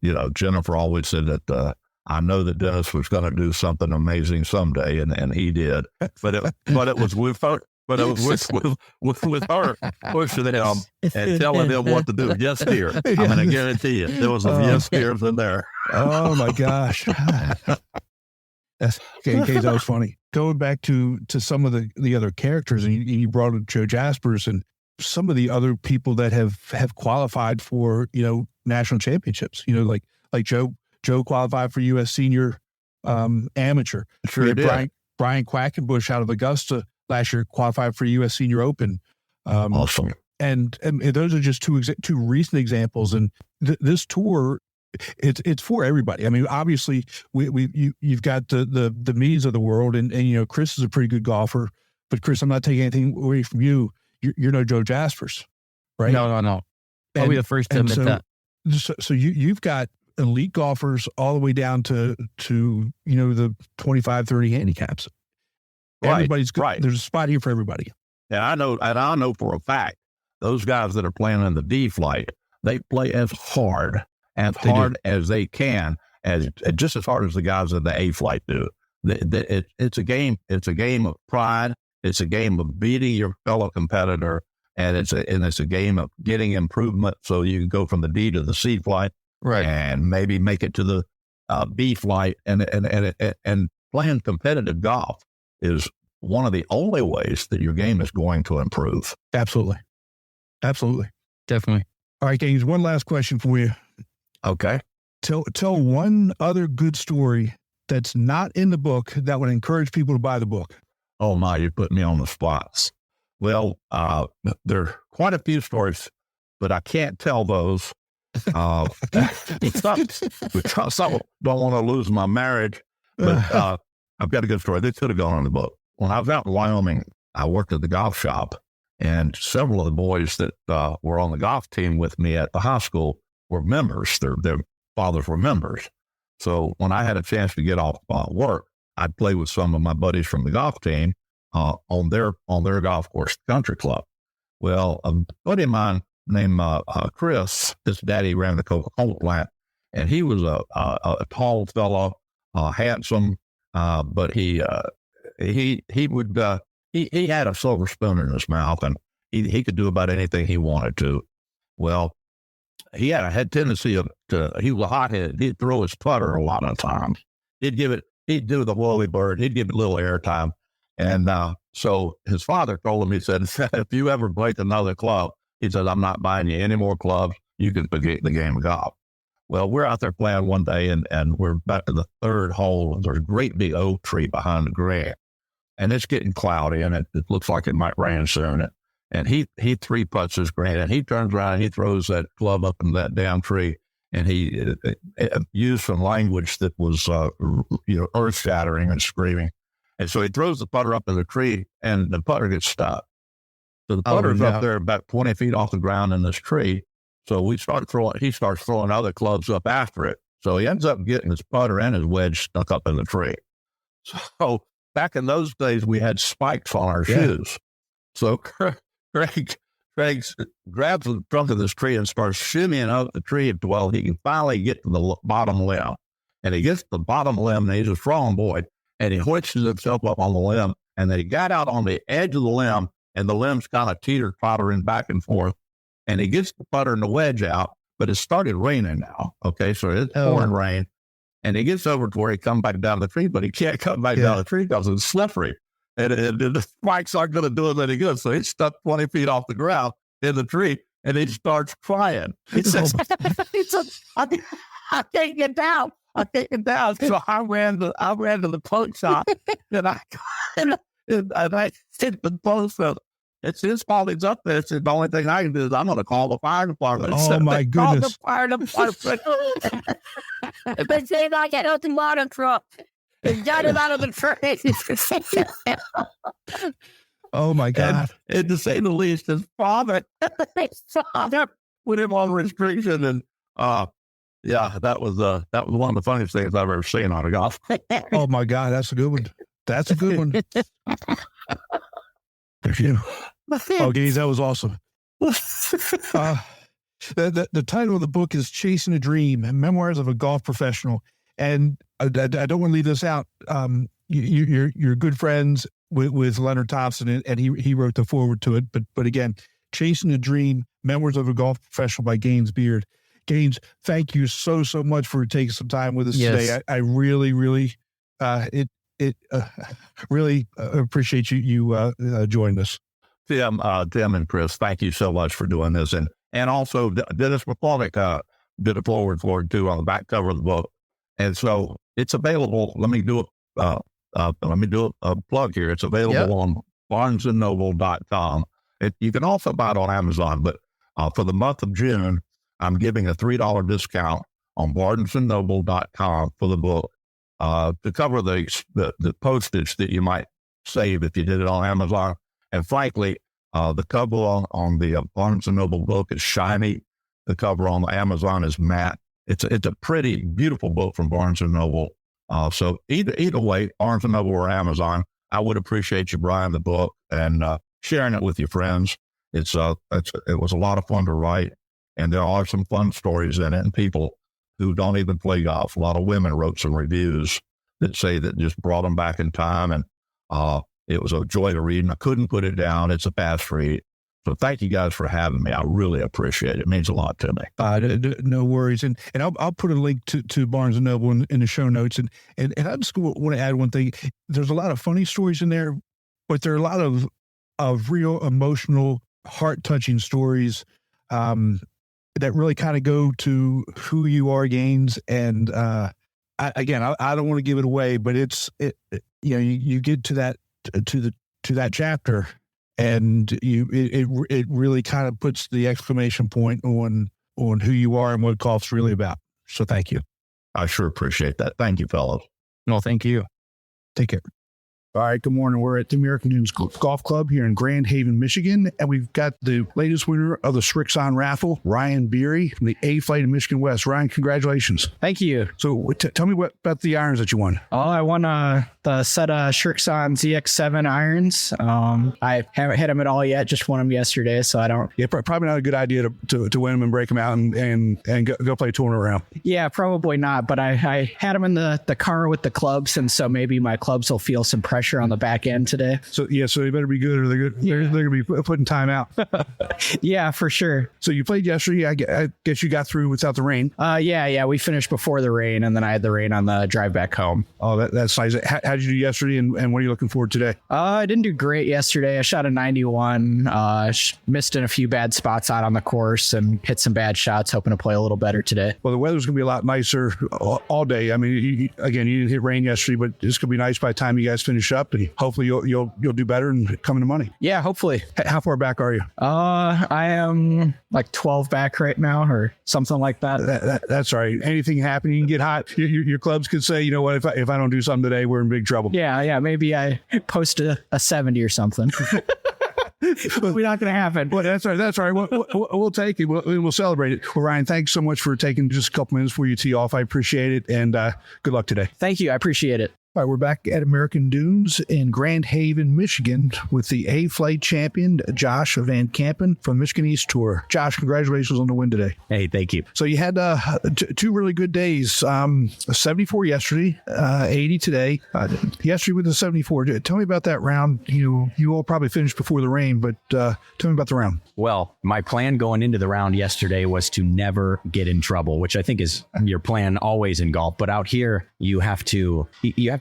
you know, Jennifer always said that I know that Dennis was going to do something amazing someday, and he did. But it was with her. But it was with her pushing him and telling him what to do. Yes, dear. I'm going to guarantee you, there was some yes, dears in there. Oh my gosh, that was funny. Going back to some of the other characters, and you brought up Joe Jaspers and some of the other people that have qualified for, you know, national championships. You know, like Joe qualified for U.S. Senior Amateur. Sure did. Brian Quackenbush out of Augusta last year qualified for U.S. Senior Open. Awesome. And those are just two recent examples. And this tour, it's for everybody. I mean, obviously, you've got the me's of the world, and you know, Chris is a pretty good golfer. But Chris, I'm not taking anything away from you. You're no Joe Jaspers, right? No. I'll be the first to admit that. So you've got elite golfers all the way down to you know, the 25, 30 handicaps. Everybody's good. Right. There's a spot here for everybody. And I know for a fact, those guys that are playing in the D flight, they play as hard as they can, as just as hard as the guys in the A flight do. It's a game. It's a game of pride. It's a game of beating your fellow competitor, and it's a game of getting improvement so you can go from the D to the C flight, right, and maybe make it to the B flight. And playing competitive golf is one of the only ways that your game is going to improve. Absolutely, definitely. All right, Gaines, one last question for you. Okay, tell one other good story that's not in the book that would encourage people to buy the book. Oh my, you put me on the spots. Well, there are quite a few stories, but I can't tell those because I don't want to lose my marriage. But I've got a good story. This could have gone in the book. When I was out in Wyoming, I worked at the golf shop, and several of the boys that were on the golf team with me at the high school were members. Their fathers were members. So when I had a chance to get off work, I'd play with some of my buddies from the golf team on their golf course, country club. Well, a buddy of mine named Chris, his daddy ran the Coca-Cola plant, and he was a tall fellow, handsome, but he had a silver spoon in his mouth, and he could do about anything he wanted to. Well, he had a tendency he was a hothead. He'd throw his putter a lot of times. He'd do the woolly bird. He'd give it a little airtime. And so his father told him, he said, if you ever break another club, he said, I'm not buying you any more clubs. You can forget the game of golf. Well, we're out there playing one day, and we're back to the third hole. There's a great big oak tree behind the green, and it's getting cloudy, and it looks like it might rain soon. And he three putts his green, and he turns around and he throws that club up in that damn tree. And he used some language that was, earth shattering and screaming. And so he throws the putter up in the tree, and the putter gets stuck. So the putter's up there about 20 feet off the ground in this tree. So he starts throwing other clubs up after it. So he ends up getting his putter and his wedge stuck up in the tree. So back in those days, we had spikes on our shoes. So Craig grabs the trunk of this tree and starts shimmying up the tree until he can finally get to the bottom limb. And he gets to the bottom limb, and he's a strong boy, and he hoists himself up on the limb, and then he got out on the edge of the limb, and the limb's kind of teeter-tottering back and forth, and he gets the putter and the wedge out, but it started raining now, okay? So it's pouring rain, and he gets over to where he comes back down the tree, but he can't come back down the tree because it's slippery. And the spikes aren't going to do it any good. So he's stuck 20 feet off the ground in the tree, and he starts crying. He says, I can't get down. So I ran to the post shop, and I hit the post. It's his fault. He's up there. It's the only thing I can do is I'm going to call the fire department. Oh, so my goodness. Call the fire department. But say I get out the water truck and got him out of the train. Oh, my God. And to say the least, his father put him on restriction. And yeah, that was one of the funniest things I've ever seen on a golf. Oh, my God. That's a good one. That's a good one. Oh, geez, that was awesome. The title of the book is Chasing a Dream, Memoirs of a Golf Professional. And I don't want to leave this out. You're good friends with Leonard Thompson, and he wrote the foreword to it. But again, Chasing a Dream, Memoirs of a Golf Professional by Gaines Beard. Gaines, thank you so much for taking some time with us today. I really, really, really appreciate you joining us. Tim and Chris, thank you so much for doing this. And also Dennis McCormick did a forward for it too on the back cover of the book. And so it's available. Let me do a plug here. It's available on barnesandnoble.com. You can also buy it on Amazon, but for the month of June, I'm giving a $3 discount on barnesandnoble.com for the book to cover the postage that you might save if you did it on Amazon. And frankly, the cover on the Barnes & Noble book is shiny. The cover on Amazon is matte. It's a pretty, beautiful book from Barnes & Noble. So either way, Barnes & Noble or Amazon, I would appreciate you buying the book and sharing it with your friends. It was a lot of fun to write, and there are some fun stories in it, and people who don't even play golf. A lot of women wrote some reviews that say that just brought them back in time, and it was a joy to read, and I couldn't put it down. It's a fast read. So thank you guys for having me. I really appreciate it. It means a lot to me. No worries. And I'll put a link to Barnes & Noble in the show notes. And I just want to add one thing. There's a lot of funny stories in there, but there are a lot of real emotional, heart-touching stories that really kind of go to who you are, Gaines. And I don't want to give it away, but you get to that chapter, and it really kind of puts the exclamation point on who you are and what golf's really about. So thank you. I sure appreciate that. Thank you, fellas. No, thank you. Take care. All right, good morning. We're at the American Dunes Golf Club here in Grand Haven, Michigan, and we've got the latest winner of the Srixon raffle, Ryan Beery from the A Flight in Michigan West. Ryan, congratulations. Thank you. So tell me about the irons that you won. Oh, I won the set of Srixon ZX7 irons. I haven't hit them at all yet, just won them yesterday, so I don't... Yeah, probably not a good idea to win them and break them out and go play a tournament around. Yeah, probably not, but I had them in the car with the clubs, and so maybe my clubs will feel some pressure on the back end today. So they better be good, or they're going to be putting time out. Yeah, for sure. So you played yesterday. I guess you got through without the rain. Yeah. We finished before the rain, and then I had the rain on the drive back home. Oh, that's nice. How did you do yesterday, and what are you looking forward to today? I didn't do great yesterday. I shot a 91, missed in a few bad spots out on the course, and hit some bad shots, hoping to play a little better today. Well, the weather's going to be a lot nicer all day. I mean, you didn't hit rain yesterday, but it's going to be nice by the time you guys finish up, and hopefully you'll do better and come into money. Yeah, hopefully. How far back are you? I am like 12 back right now, or something like that. That's all right. Anything happen, you can get hot. Your clubs could say, you know what, if I don't do something today, we're in big trouble. Yeah. Maybe I post a 70 or something. We're not going to happen. Well, that's all right. We'll take it. We'll celebrate it. Well, Ryan, thanks so much for taking just a couple minutes for you tee off. I appreciate it, and good luck today. Thank you. I appreciate it. All right, we're back at American Dunes in Grand Haven, Michigan, with the A-Flight champion, Josh Van Kampen from Michigan East Tour. Josh, congratulations on the win today. Hey, thank you. So you had two really good days. 74 yesterday, 80 today. Yesterday with the 74. Tell me about that round. You all probably finished before the rain, but tell me about the round. Well, my plan going into the round yesterday was to never get in trouble, which I think is your plan always in golf. But out here, you have to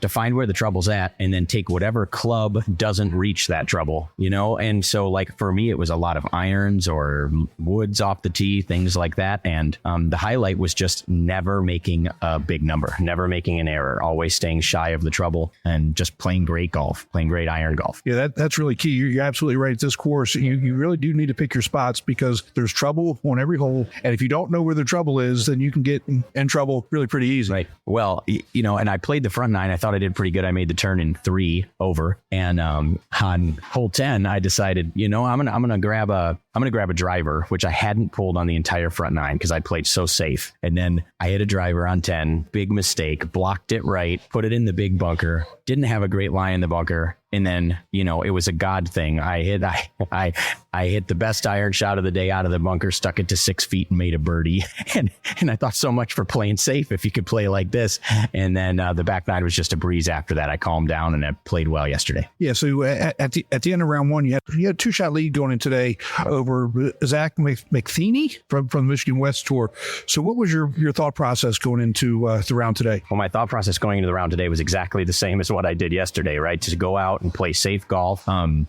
to find where the trouble's at and then take whatever club doesn't reach that trouble, And so like for me, it was a lot of irons or woods off the tee, things like that. And the highlight was just never making a big number, never making an error, always staying shy of the trouble and just playing great golf, playing great iron golf. Yeah, that's really key. You're absolutely right. This course, you really do need to pick your spots because there's trouble on every hole. And if you don't know where the trouble is, then you can get in trouble really pretty easy. Right. Well, and I played the front nine. I thought I did pretty good. I made the turn in 3 over. And on hole 10, I decided, I'm gonna grab a driver, which I hadn't pulled on the entire front nine because I played so safe. And then I hit a driver on 10, big mistake, blocked it right, put it in the big bunker, didn't have a great lie in the bunker. And then, it was a God thing. I hit the best iron shot of the day out of the bunker, stuck it to 6 feet and made a birdie. And I thought so much for playing safe if you could play like this. And then the back nine was just a breeze after that. I calmed down and I played well yesterday. Yeah. So at the end of round 1, you had a 2-shot lead going in today over Zach McTheny from the Michigan West Tour. So what was your thought process going into the round today? Well, my thought process going into the round today was exactly the same as what I did yesterday, right? To go out and play safe golf,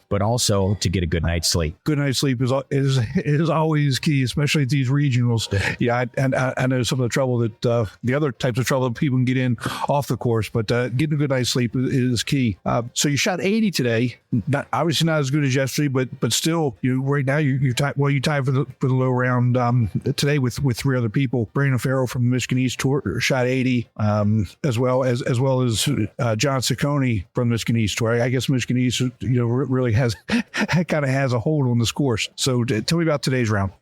but also to get a good night's sleep. Good night's sleep is always key, especially at these regionals. Yeah, I know some of the trouble that the other types of trouble that people can get in off the course, but getting a good night's sleep is key. So you shot 80 today, obviously not as good as yesterday, but still, right now you tied for the low round today with 3 other people. Brandon Farrell from the Michigan East Tour shot 80, as well as John Ciccone from the Michigan East Tour. I guess Michigan East, really has a hold on this course. So tell me about today's round.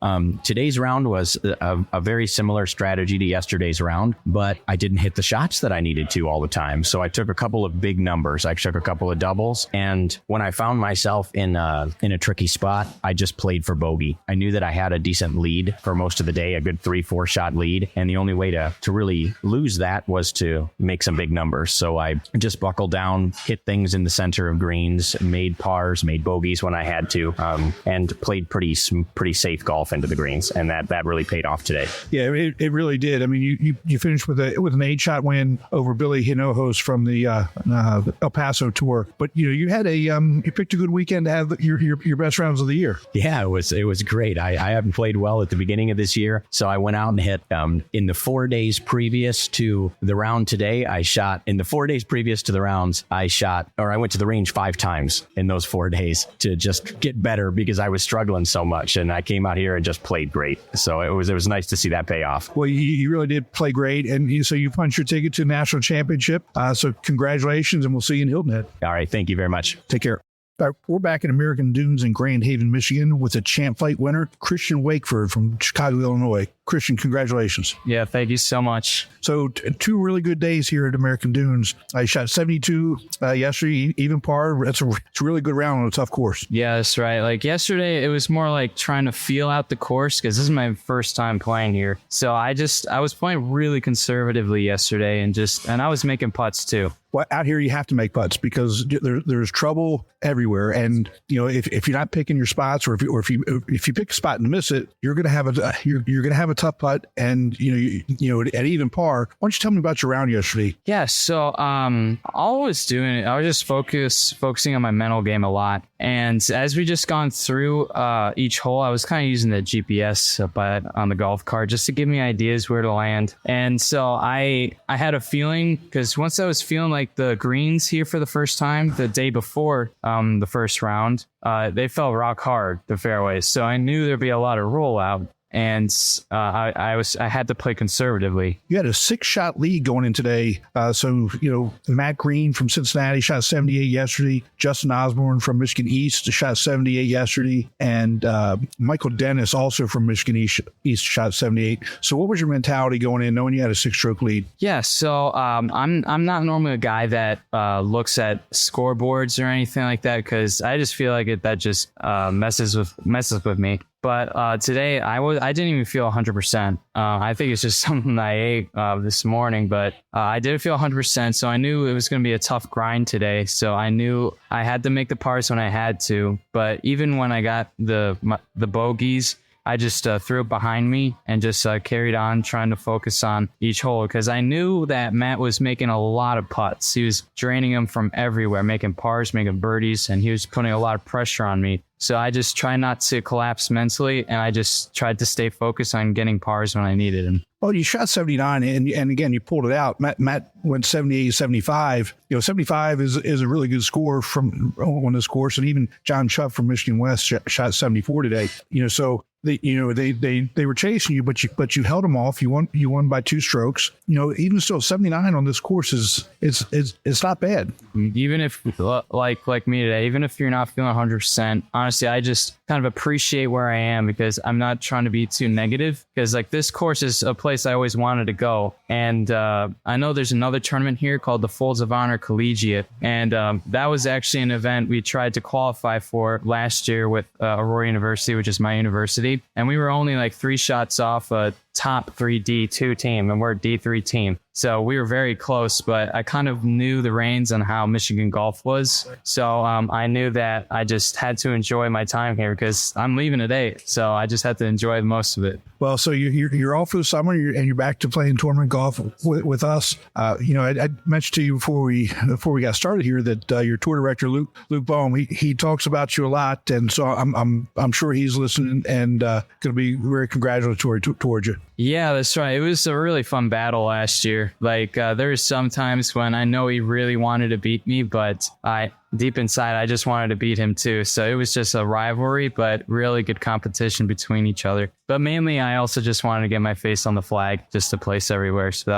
Today's round was a very similar strategy to yesterday's round, but I didn't hit the shots that I needed to all the time. So I took a couple of big numbers. I took a couple of doubles. And when I found myself in a tricky spot, I just played for bogey. I knew that I had a decent lead for most of the day, a good 3-4 shot lead. And the only way to really lose that was to make some big numbers. So I just buckled down, hit things in the center of greens, made pars, made bogeys when I had to, and played pretty safe golf into the greens. And that really paid off today. Yeah, it really did. I mean, you finished with an 8-shot win over Billy Hinojos from the El Paso Tour. But you had you picked a good weekend to have your best rounds of the year. Yeah, it was great. I haven't played well at the beginning of this year, so I went out and hit in the 4 days previous to the round today. I went to the range 5 times in those 4 days to just get better because I was struggling so much, and I came out here and just played great. So it was nice to see that pay off. Well, you really did play great, and so you punched your ticket to the national championship. So congratulations, and we'll see you in Hilton Head. All right, thank you very much. Take care. All right, we're back in American Dunes in Grand Haven, Michigan, with a champ fight winner, Christian Wakeford from Chicago, Illinois. Christian, congratulations. Yeah, thank you so much. So 2 really good days here at American Dunes. I shot 72 yesterday, even par. It's a really good round on a tough course. Yeah, that's right. Like yesterday, it was more like trying to feel out the course because this is my first time playing here. So I was playing really conservatively yesterday and I was making putts too. Well, out here you have to make putts because there's trouble everywhere, and if you're not picking your spots, or if you pick a spot and miss it, you're gonna have a tough putt, and at even par. Why don't you tell me about your round yesterday? Yeah, so all I was doing, I was just focusing on my mental game a lot, and as we just gone through each hole, I was kind of using the GPS on the golf cart just to give me ideas where to land, and so I had a feeling because once I was feeling like the greens here for the first time the day before the first round, they fell rock hard, the fairways. So I knew there'd be a lot of rollout. And I had to play conservatively. You had a 6-shot lead going in today. So Matt Green from Cincinnati shot 78 yesterday. Justin Osborne from Michigan East shot 78 yesterday. And Michael Dennis, also from Michigan East shot 78. So what was your mentality going in, knowing you had a 6-stroke lead? Yeah, so I'm not normally a guy that looks at scoreboards or anything like that because I just feel like that just messes with me. But today, I didn't even feel 100%. I think it's just something I ate this morning, but I didn't feel 100%. So I knew it was going to be a tough grind today. So I knew I had to make the pars when I had to. But even when I got the bogeys, I just threw it behind me and just carried on trying to focus on each hole because I knew that Matt was making a lot of putts. He was draining them from everywhere, making pars, making birdies, and he was putting a lot of pressure on me. So I just tried not to collapse mentally, and I just tried to stay focused on getting pars when I needed them. Well, you shot 79, and again, you pulled it out. Matt went 78, 75. 75 is a really good score on this course, and even John Chubb from Michigan West shot 74 today. So they were chasing you, but you held them off. You won by 2 strokes. Even still, 79 on this course it's not bad. Even if like me today, even if you're not feeling 100%, honestly, I just kind of appreciate where I am because I'm not trying to be too negative. Because this course is a place I always wanted to go, and I know there's another tournament here called the Folds of Honor Collegiate, and that was actually an event we tried to qualify for last year with Aurora University, which is my university. And we were only like 3 shots off a top 3 D2 team, and we're a D3 team. So we were very close, but I kind of knew the reins on how Michigan golf was. So I knew that I just had to enjoy my time here because I'm leaving today. So I just had to enjoy most of it. Well, so you're off for the summer, and you're back to playing tournament golf with us. I mentioned to you before we got started here that your tour director Luke Boehm, he talks about you a lot, and so I'm sure he's listening and going to be very congratulatory towards you. Yeah, that's right. It was a really fun battle last year. There were some times when I know he really wanted to beat me, but deep inside, I just wanted to beat him too. So it was just a rivalry, but really good competition between each other. But mainly, I also just wanted to get my face on the flag just to place everywhere. So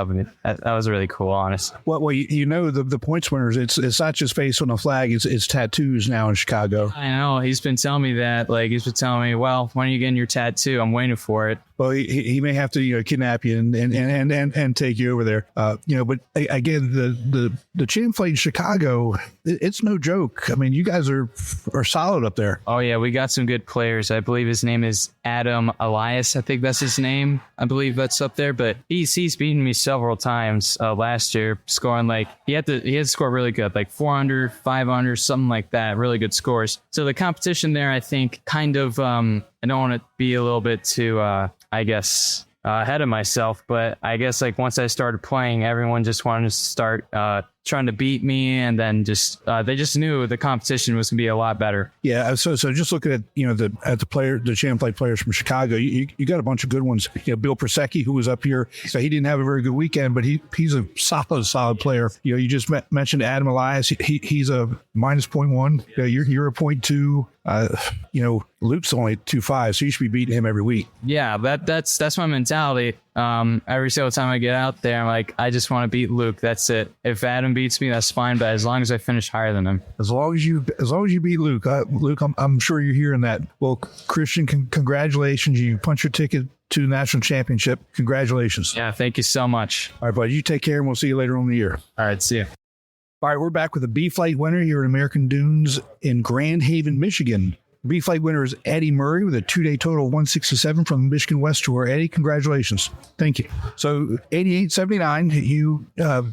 that was really cool, honestly. Well, the points winners, it's not just face on the flag, it's tattoos now in Chicago. I know. He's been telling me that. He's been telling me, well, when are you getting your tattoo? I'm waiting for it. Well, he may have to kidnap you and take you over there. But again, the champ flight in Chicago, it's no joke. I mean, you guys are solid up there. Oh yeah, we got some good players. I believe his name is Adam Elias. I think that's his name. I believe that's up there. But he's beaten me several times last year, scoring he had to score really good, 4 under, 5 under, something like that. Really good scores. So the competition there, I think, kind of. I don't want to be a little bit too, ahead of myself, but I guess once I started playing, everyone just wanted to start trying to beat me, and then they just knew the competition was going to be a lot better. Yeah, so just looking at the champ flight players from Chicago, you got a bunch of good ones. Bill Prosecki, who was up here, so he didn't have a very good weekend, but he's a solid player. You just mentioned Adam Elias. He's a minus 0.1. You're a 0.2. Luke's only 2.5, so you should be beating him every week. Yeah, that's my mentality. Every single time I get out there, I'm I just want to beat Luke. That's it. If Adam beats me, that's fine. But as long as I finish higher than him, as long as you beat Luke, Luke, I'm sure you're hearing that. Well, Christian, congratulations! You punched your ticket to the national championship. Congratulations! Yeah, thank you so much. All right, buddy. You take care, and we'll see you later on in the year. All right, see you. All right, we're back with a B flight winner here at American Dunes in Grand Haven, Michigan. B flight winner is Eddie Murray with a 2-day total of 167 from the Michigan West Tour. Eddie, congratulations. Thank you. So 88-79,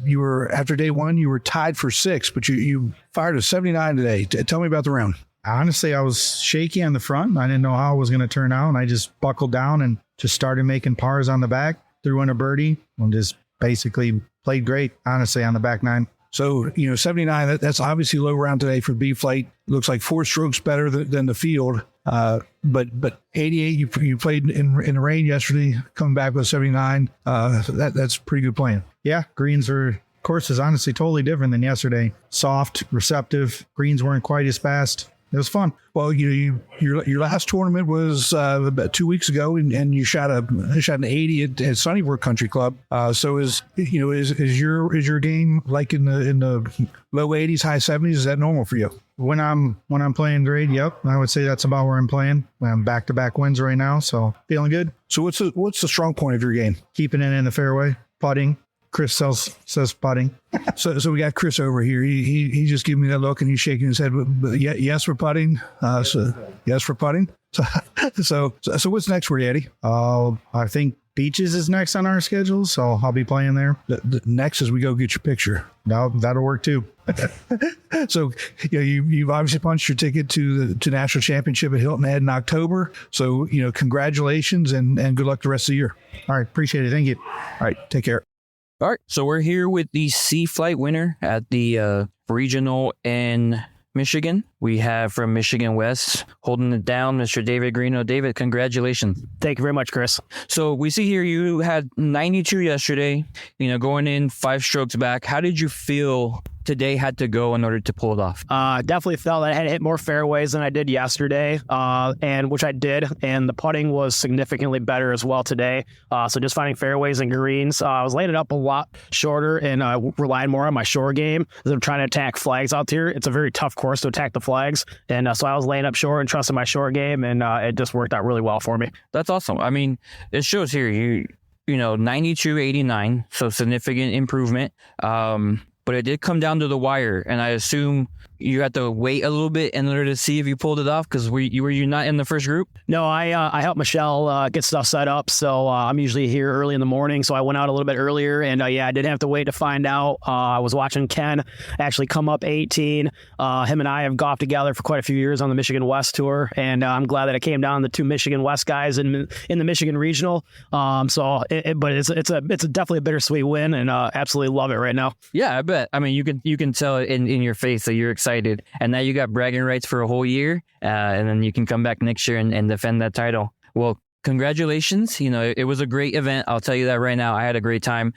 you were, after day one, you were tied for 6th, but you fired a 79 today. Tell me about the round. Honestly, I was shaky on the front. I didn't know how it was going to turn out, and I just buckled down and just started making pars on the back, threw in a birdie, and just basically played great, honestly, on the back 9. So, 79, that's obviously low round today for B flight. Looks like 4 strokes better than the field. But 88, you played in the rain yesterday, coming back with 79. That's pretty good playing. Yeah, course is honestly totally different than yesterday. Soft, receptive. Greens weren't quite as fast. It was fun. Well, your last tournament was about 2 weeks ago, and you shot an 80 at Sunnybrook Country Club. So is your game like in the low 80s, high 70s? Is that normal for you? When I'm playing great, yep, I would say that's about where I'm playing. I'm back-to-back wins right now, so feeling good. So what's the strong point of your game? Keeping it in the fairway, putting. Chris says putting. So we got Chris over here. He just gave me that look and he's shaking his head. But yes for putting. So yes for putting. So what's next for you, Eddie? I think Beaches is next on our schedule, so I'll be playing there. The next is we go get your picture. That'll work too. So you've obviously punched your ticket to national championship at Hilton Head in October. So congratulations and good luck the rest of the year. All right, appreciate it. Thank you. All right, take care. All right, so we're here with the Sea Flight winner at the regional in Michigan. We have from Michigan West holding it down, Mr. David Greeno. David, congratulations. Thank you very much, Chris. So we see here you had 92 yesterday, going in 5 strokes back. How did you feel today had to go in order to pull it off? Definitely felt that I had to hit more fairways than I did yesterday, and which I did, and the putting was significantly better as well today. So just finding fairways and greens. I was laying it up a lot shorter and relying more on my shore game as I'm trying to attack flags out here. It's a very tough course to attack the flags, and so I was laying up short and trusting my short game, and it just worked out really well for me. That's awesome. I mean, it shows here you 92-89, so significant improvement. But it did come down to the wire, and I assume you had to wait a little bit in order to see if you pulled it off, because were you not in the first group? No, I helped Michelle get stuff set up, so I'm usually here early in the morning, so I went out a little bit earlier, and I did have to wait to find out. I was watching Ken actually come up 18. Him and I have golfed together for quite a few years on the Michigan West Tour, and I'm glad that it came down to 2 Michigan West guys in the Michigan Regional. But it's definitely a bittersweet win, and absolutely love it right now. Yeah, I bet. I mean, you can tell it in your face that you're excited. And now you got bragging rights for a whole year, and then you can come back next year and defend that title. Well, congratulations. It was a great event. I'll tell you that right now. I had a great time,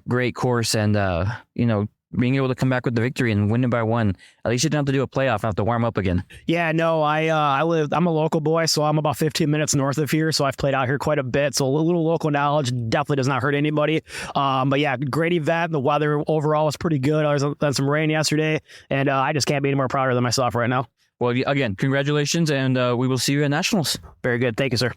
great course, and, being able to come back with the victory and win it by 1. At least you didn't have to do a playoff and have to warm up again. Yeah, no, I'm a local boy, so I'm about 15 minutes north of here, so I've played out here quite a bit, so a little local knowledge definitely does not hurt anybody. But yeah, great event. The weather overall was pretty good. I was on some rain yesterday, and I just can't be any more prouder than myself right now. Well, again, congratulations, and we will see you at Nationals. Very good. Thank you, sir.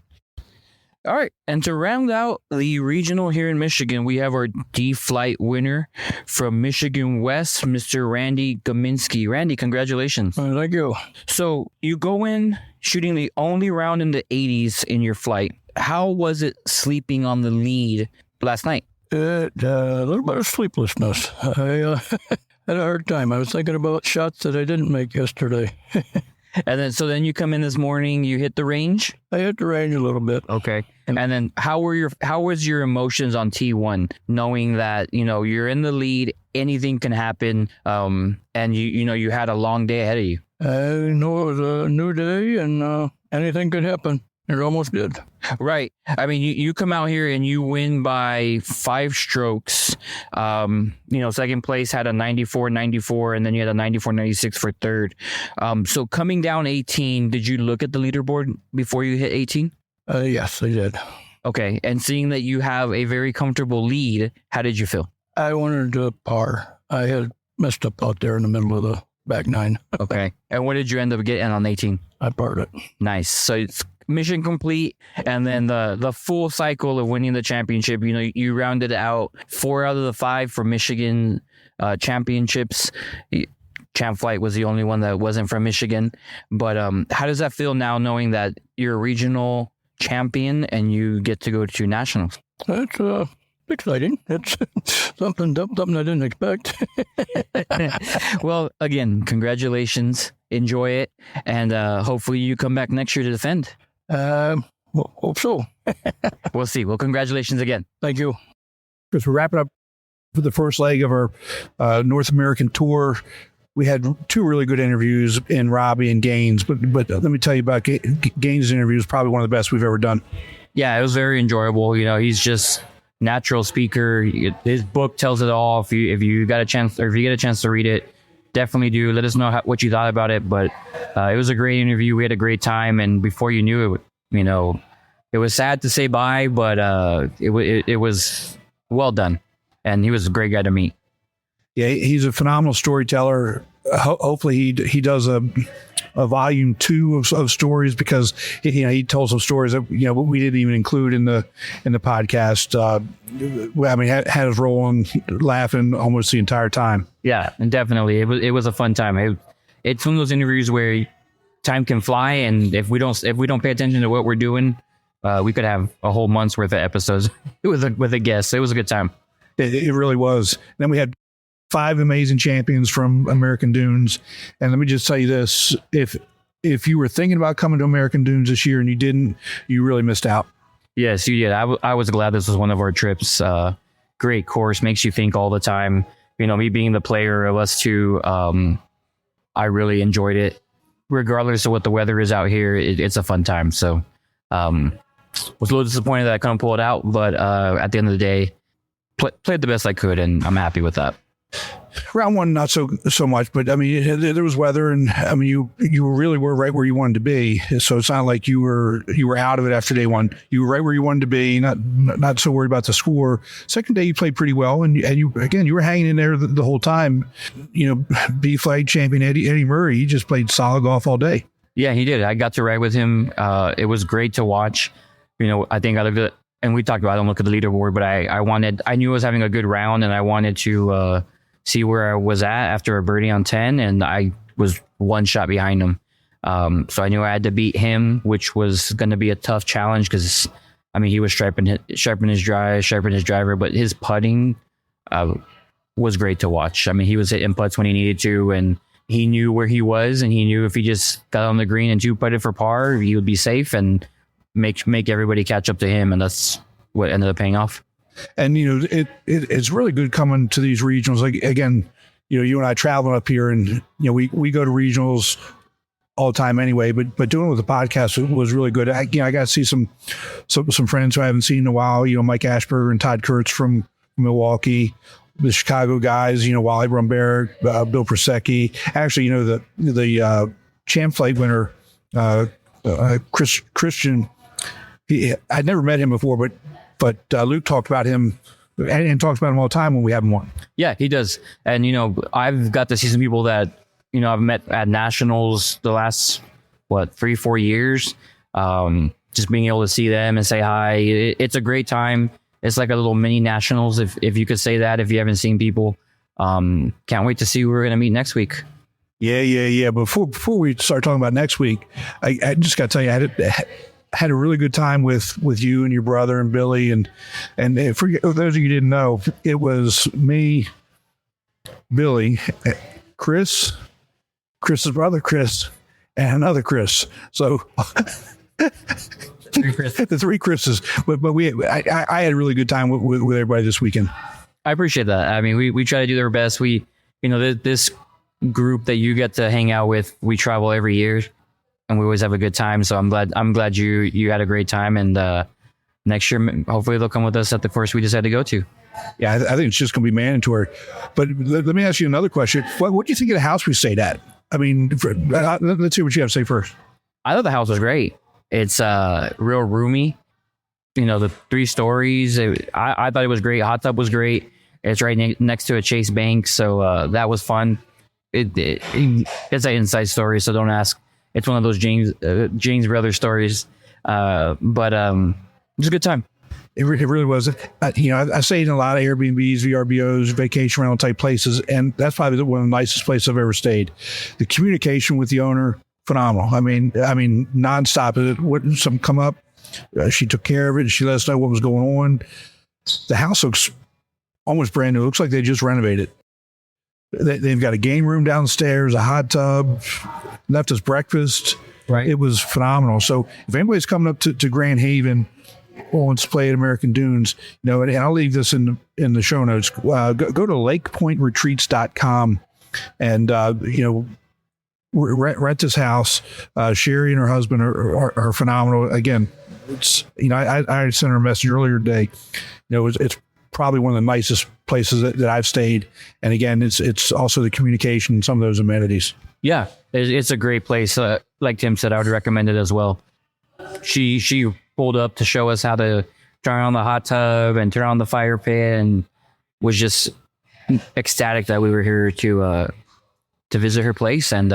All right, and to round out the regional here in Michigan, we have our D-Flight winner from Michigan West, Mr. Randy Gominski. Randy, congratulations. Thank you. So you go in shooting the only round in the 80s in your flight. How was it sleeping on the lead last night? A little bit of sleeplessness. I had a hard time. I was thinking about shots that I didn't make yesterday. And then you come in this morning, you hit the range? I hit the range a little bit. Okay. And then how was your emotions on T1, knowing that, you're in the lead, anything can happen, and you had a long day ahead of you? I know it was a new day, and anything could happen. It almost did. Right. I mean, you come out here and you win by 5 strokes. Second place had a 94-94, and then you had a 94-96 for third. So coming down 18, did you look at the leaderboard before you hit 18? Yes, I did. Okay. And seeing that you have a very comfortable lead, how did you feel? I wanted to par. I had messed up out there in the middle of the back 9. Okay. And what did you end up getting on 18? I parred it. Nice. So it's mission complete, and then the full cycle of winning the championship. You rounded out 4 out of the 5 for Michigan championships. Champ Flight was the only one that wasn't from Michigan. But how does that feel now, knowing that you're a regional champion and you get to go to nationals? It's exciting. It's something I didn't expect. Well, again, congratulations. Enjoy it, and hopefully you come back next year to defend. Hope so. We'll see. Well, congratulations again. Thank you. Because we're wrapping up for the first leg of our North American tour. We had 2 really good interviews in Robbie and Gaines, but let me tell you about Gaines' interview is probably one of the best we've ever done. Yeah, it was very enjoyable. He's just natural speaker. His book tells it all. If you get a chance to read it, definitely do. Let us know what you thought about it. But it was a great interview. We had a great time, and before you knew it, it was sad to say bye, but it was well done, and he was a great guy to meet. Yeah, he's a phenomenal storyteller. Hopefully he does a volume 2 of stories, because he told some stories that we didn't even include in the podcast. I mean, had us rolling, laughing almost the entire time. Yeah, and definitely it was a fun time. It's one of those interviews where time can fly, and if we don't pay attention to what we're doing, we could have a whole month's worth of episodes with a guest. It was a good time. It really was. And then we had 5 amazing champions from American Dunes. And let me just tell you this, if you were thinking about coming to American Dunes this year and you didn't, you really missed out. Yes, you did. I was glad this was one of our trips. Great course, makes you think all the time. Me being the player of us two, I really enjoyed it. Regardless of what the weather is out here, it's a fun time. So was a little disappointed that I couldn't pull it out, but at the end of the day, played the best I could, and I'm happy with that. Round 1, not so much, but I mean, there was weather, and I mean, you really were right where you wanted to be. So it's not like you were out of it after day 1. You were right where you wanted to be, not so worried about the score. Second day, you played pretty well, and you were hanging in there the whole time. B flag champion Eddie Murray, he just played solid golf all day. Yeah, he did. I got to ride with him. It was great to watch. I think I looked at, and we talked about, I don't look at the leaderboard, but I knew I was having a good round, and I wanted to see where I was at after a birdie on 10, and I was 1 shot behind him. So I knew I had to beat him, which was going to be a tough challenge because, he was sharpening his driver, but his putting was great to watch. He was hitting putts when he needed to, and he knew where he was, and he knew if he just got on the green and 2-putted for par, he would be safe and make everybody catch up to him, and that's what ended up paying off. And, it's really good coming to these regionals. Like, again, you and I traveling up here, and, we go to regionals all the time anyway, but doing it with the podcast was really good. I got to see some friends who I haven't seen in a while, Mike Ashburger and Todd Kurtz from Milwaukee, the Chicago guys, Wally Brumberg, Bill Prosecki. Actually, the champ flight winner, Christian, I'd never met him before, but Luke talked about him and talks about him all the time when we have him on. Yeah, he does. And, I've got to see some people that, I've met at nationals the last, 3-4 years. Just being able to see them and say hi. It's a great time. It's like a little mini nationals, if you could say that, if you haven't seen people. Can't wait to see who we're going to meet next week. Yeah. Before we start talking about next week, I just got to tell you, I had a really good time with you and your brother and Billy, and for those of you who didn't know, it was me, Billy, Chris's brother Chris, and another Chris. So the 3 Chris's, but I had a really good time with everybody this weekend. I appreciate that. We try to do our best. We this group that you get to hang out with, we travel every year, and we always have a good time. So I'm glad you had a great time, and next year hopefully they'll come with us at the course we decided to go to. Yeah, I think it's just going to be mandatory. But let me ask you another question. What do you think of the house we stayed at? Let's see what you have to say first. I thought the house was great. It's real roomy. The 3 stories. I thought it was great. Hot tub was great. It's right next to a Chase Bank, so that was fun. It's an inside story, so don't ask. It's one of those James Brothers stories, but it was a good time. It really was. I stayed in a lot of Airbnbs, VRBOs, vacation rental type places, and that's probably one of the nicest places I've ever stayed. The communication with the owner, phenomenal. Nonstop. Wouldn't something come up, she took care of it. She let us know what was going on. The house looks almost brand new. It looks like they just renovated. They've got a game room downstairs, a hot tub, left us breakfast. Right. It was phenomenal. So if anybody's coming up to Grand Haven or wants to play at American Dunes, and I'll leave this in the show notes, go to lakepointretreats.com and, rent this house. Sherry and her husband are phenomenal. Again, it's, I sent her a message earlier today. It's probably one of the nicest places that I've stayed. And again, it's also the communication and some of those amenities. Yeah, it's a great place. Like Tim said, I would recommend it as well. She pulled up to show us how to turn on the hot tub and turn on the fire pit, and was just ecstatic that we were here to visit her place. And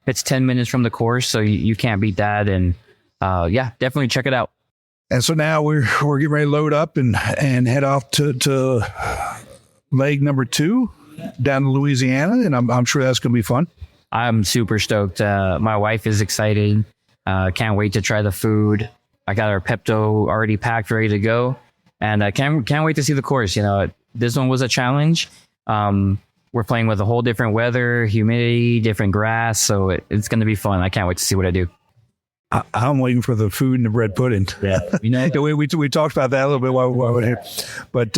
it's 10 minutes from the course, so you can't beat that. And definitely check it out. And so now we're getting ready to load up and head off to leg number 2 down to Louisiana, and I'm sure that's going to be fun. I'm super stoked. My wife is excited. Can't wait to try the food. I got our Pepto already packed, ready to go. And I can't wait to see the course. This one was a challenge. We're playing with a whole different weather, humidity, different grass. So it's going to be fun. I can't wait to see what I do. I'm waiting for the food and the bread pudding. Yeah. We talked about that a little bit while we were here. But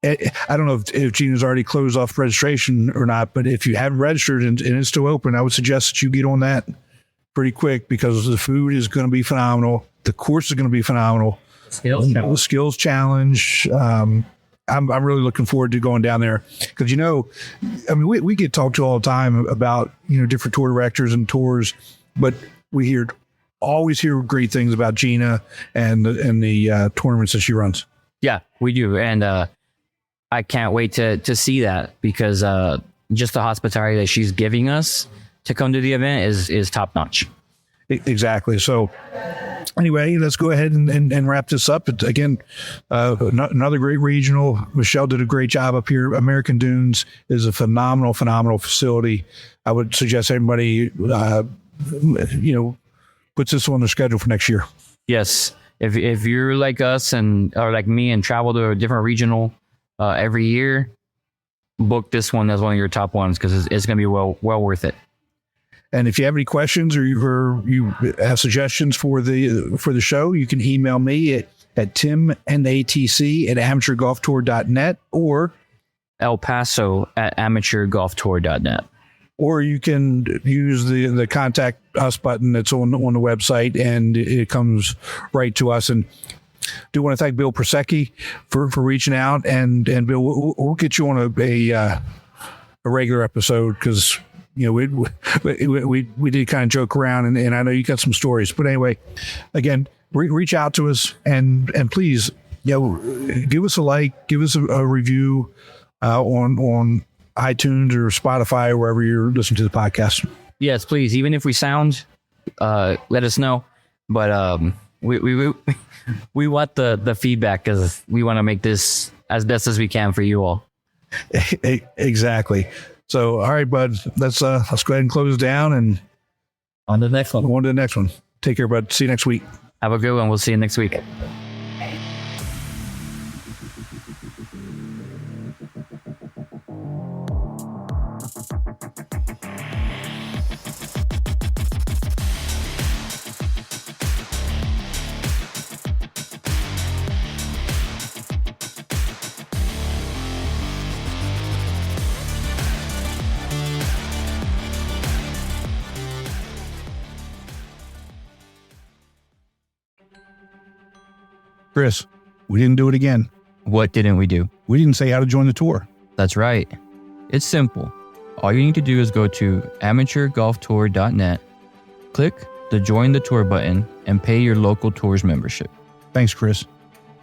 I don't know if Gina's already closed off registration or not, but if you haven't registered and it's still open, I would suggest that you get on that pretty quick because the food is going to be phenomenal. The course is going to be phenomenal. Skills challenge. I'm really looking forward to going down there because, we get talked to all the time about, different tour directors and tours, but we always hear great things about Gina and the tournaments that she runs. Yeah, we do. And I can't wait to see that because just the hospitality that she's giving us to come to the event is top notch. Exactly. So anyway, let's go ahead and wrap this up. Again, another great regional. Michelle did a great job up here. American Dunes is a phenomenal facility. I would suggest everybody, puts this on their schedule for next year. Yes. If you're like us or like me and travel to a different regional every year, book this one as one of your top ones because it's going to be well worth it. And if you have any questions or you have suggestions for the show, you can email me at timnatc@amateurgolftour.net or El Paso at amateurgolftour.net. Or you can use the contact us button that's on the website, and it comes right to us. And do want to thank Bill Persecki for reaching out, and Bill, we'll get you on a regular episode because we did kind of joke around, and I know you got some stories. But anyway, again, reach out to us and please, give us a like, give us a review on iTunes or Spotify or wherever you're listening to the podcast. Yes, please. Even if we sound, let us know. But we want the feedback because we want to make this as best as we can for you all. Exactly. So, all right, bud, let's go ahead and close down and on to the next one. On to the next one. Take care, bud. See you next week. Have a good one. We'll see you next week. Chris, we didn't do it again. What didn't we do? We didn't say how to join the tour. That's right. It's simple. All you need to do is go to amateurgolftour.net, click the Join the Tour button, and pay your local tour's membership. Thanks, Chris.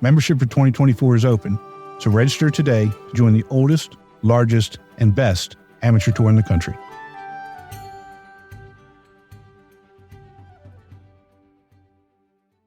Membership for 2024 is open, so register today to join the oldest, largest, and best amateur tour in the country.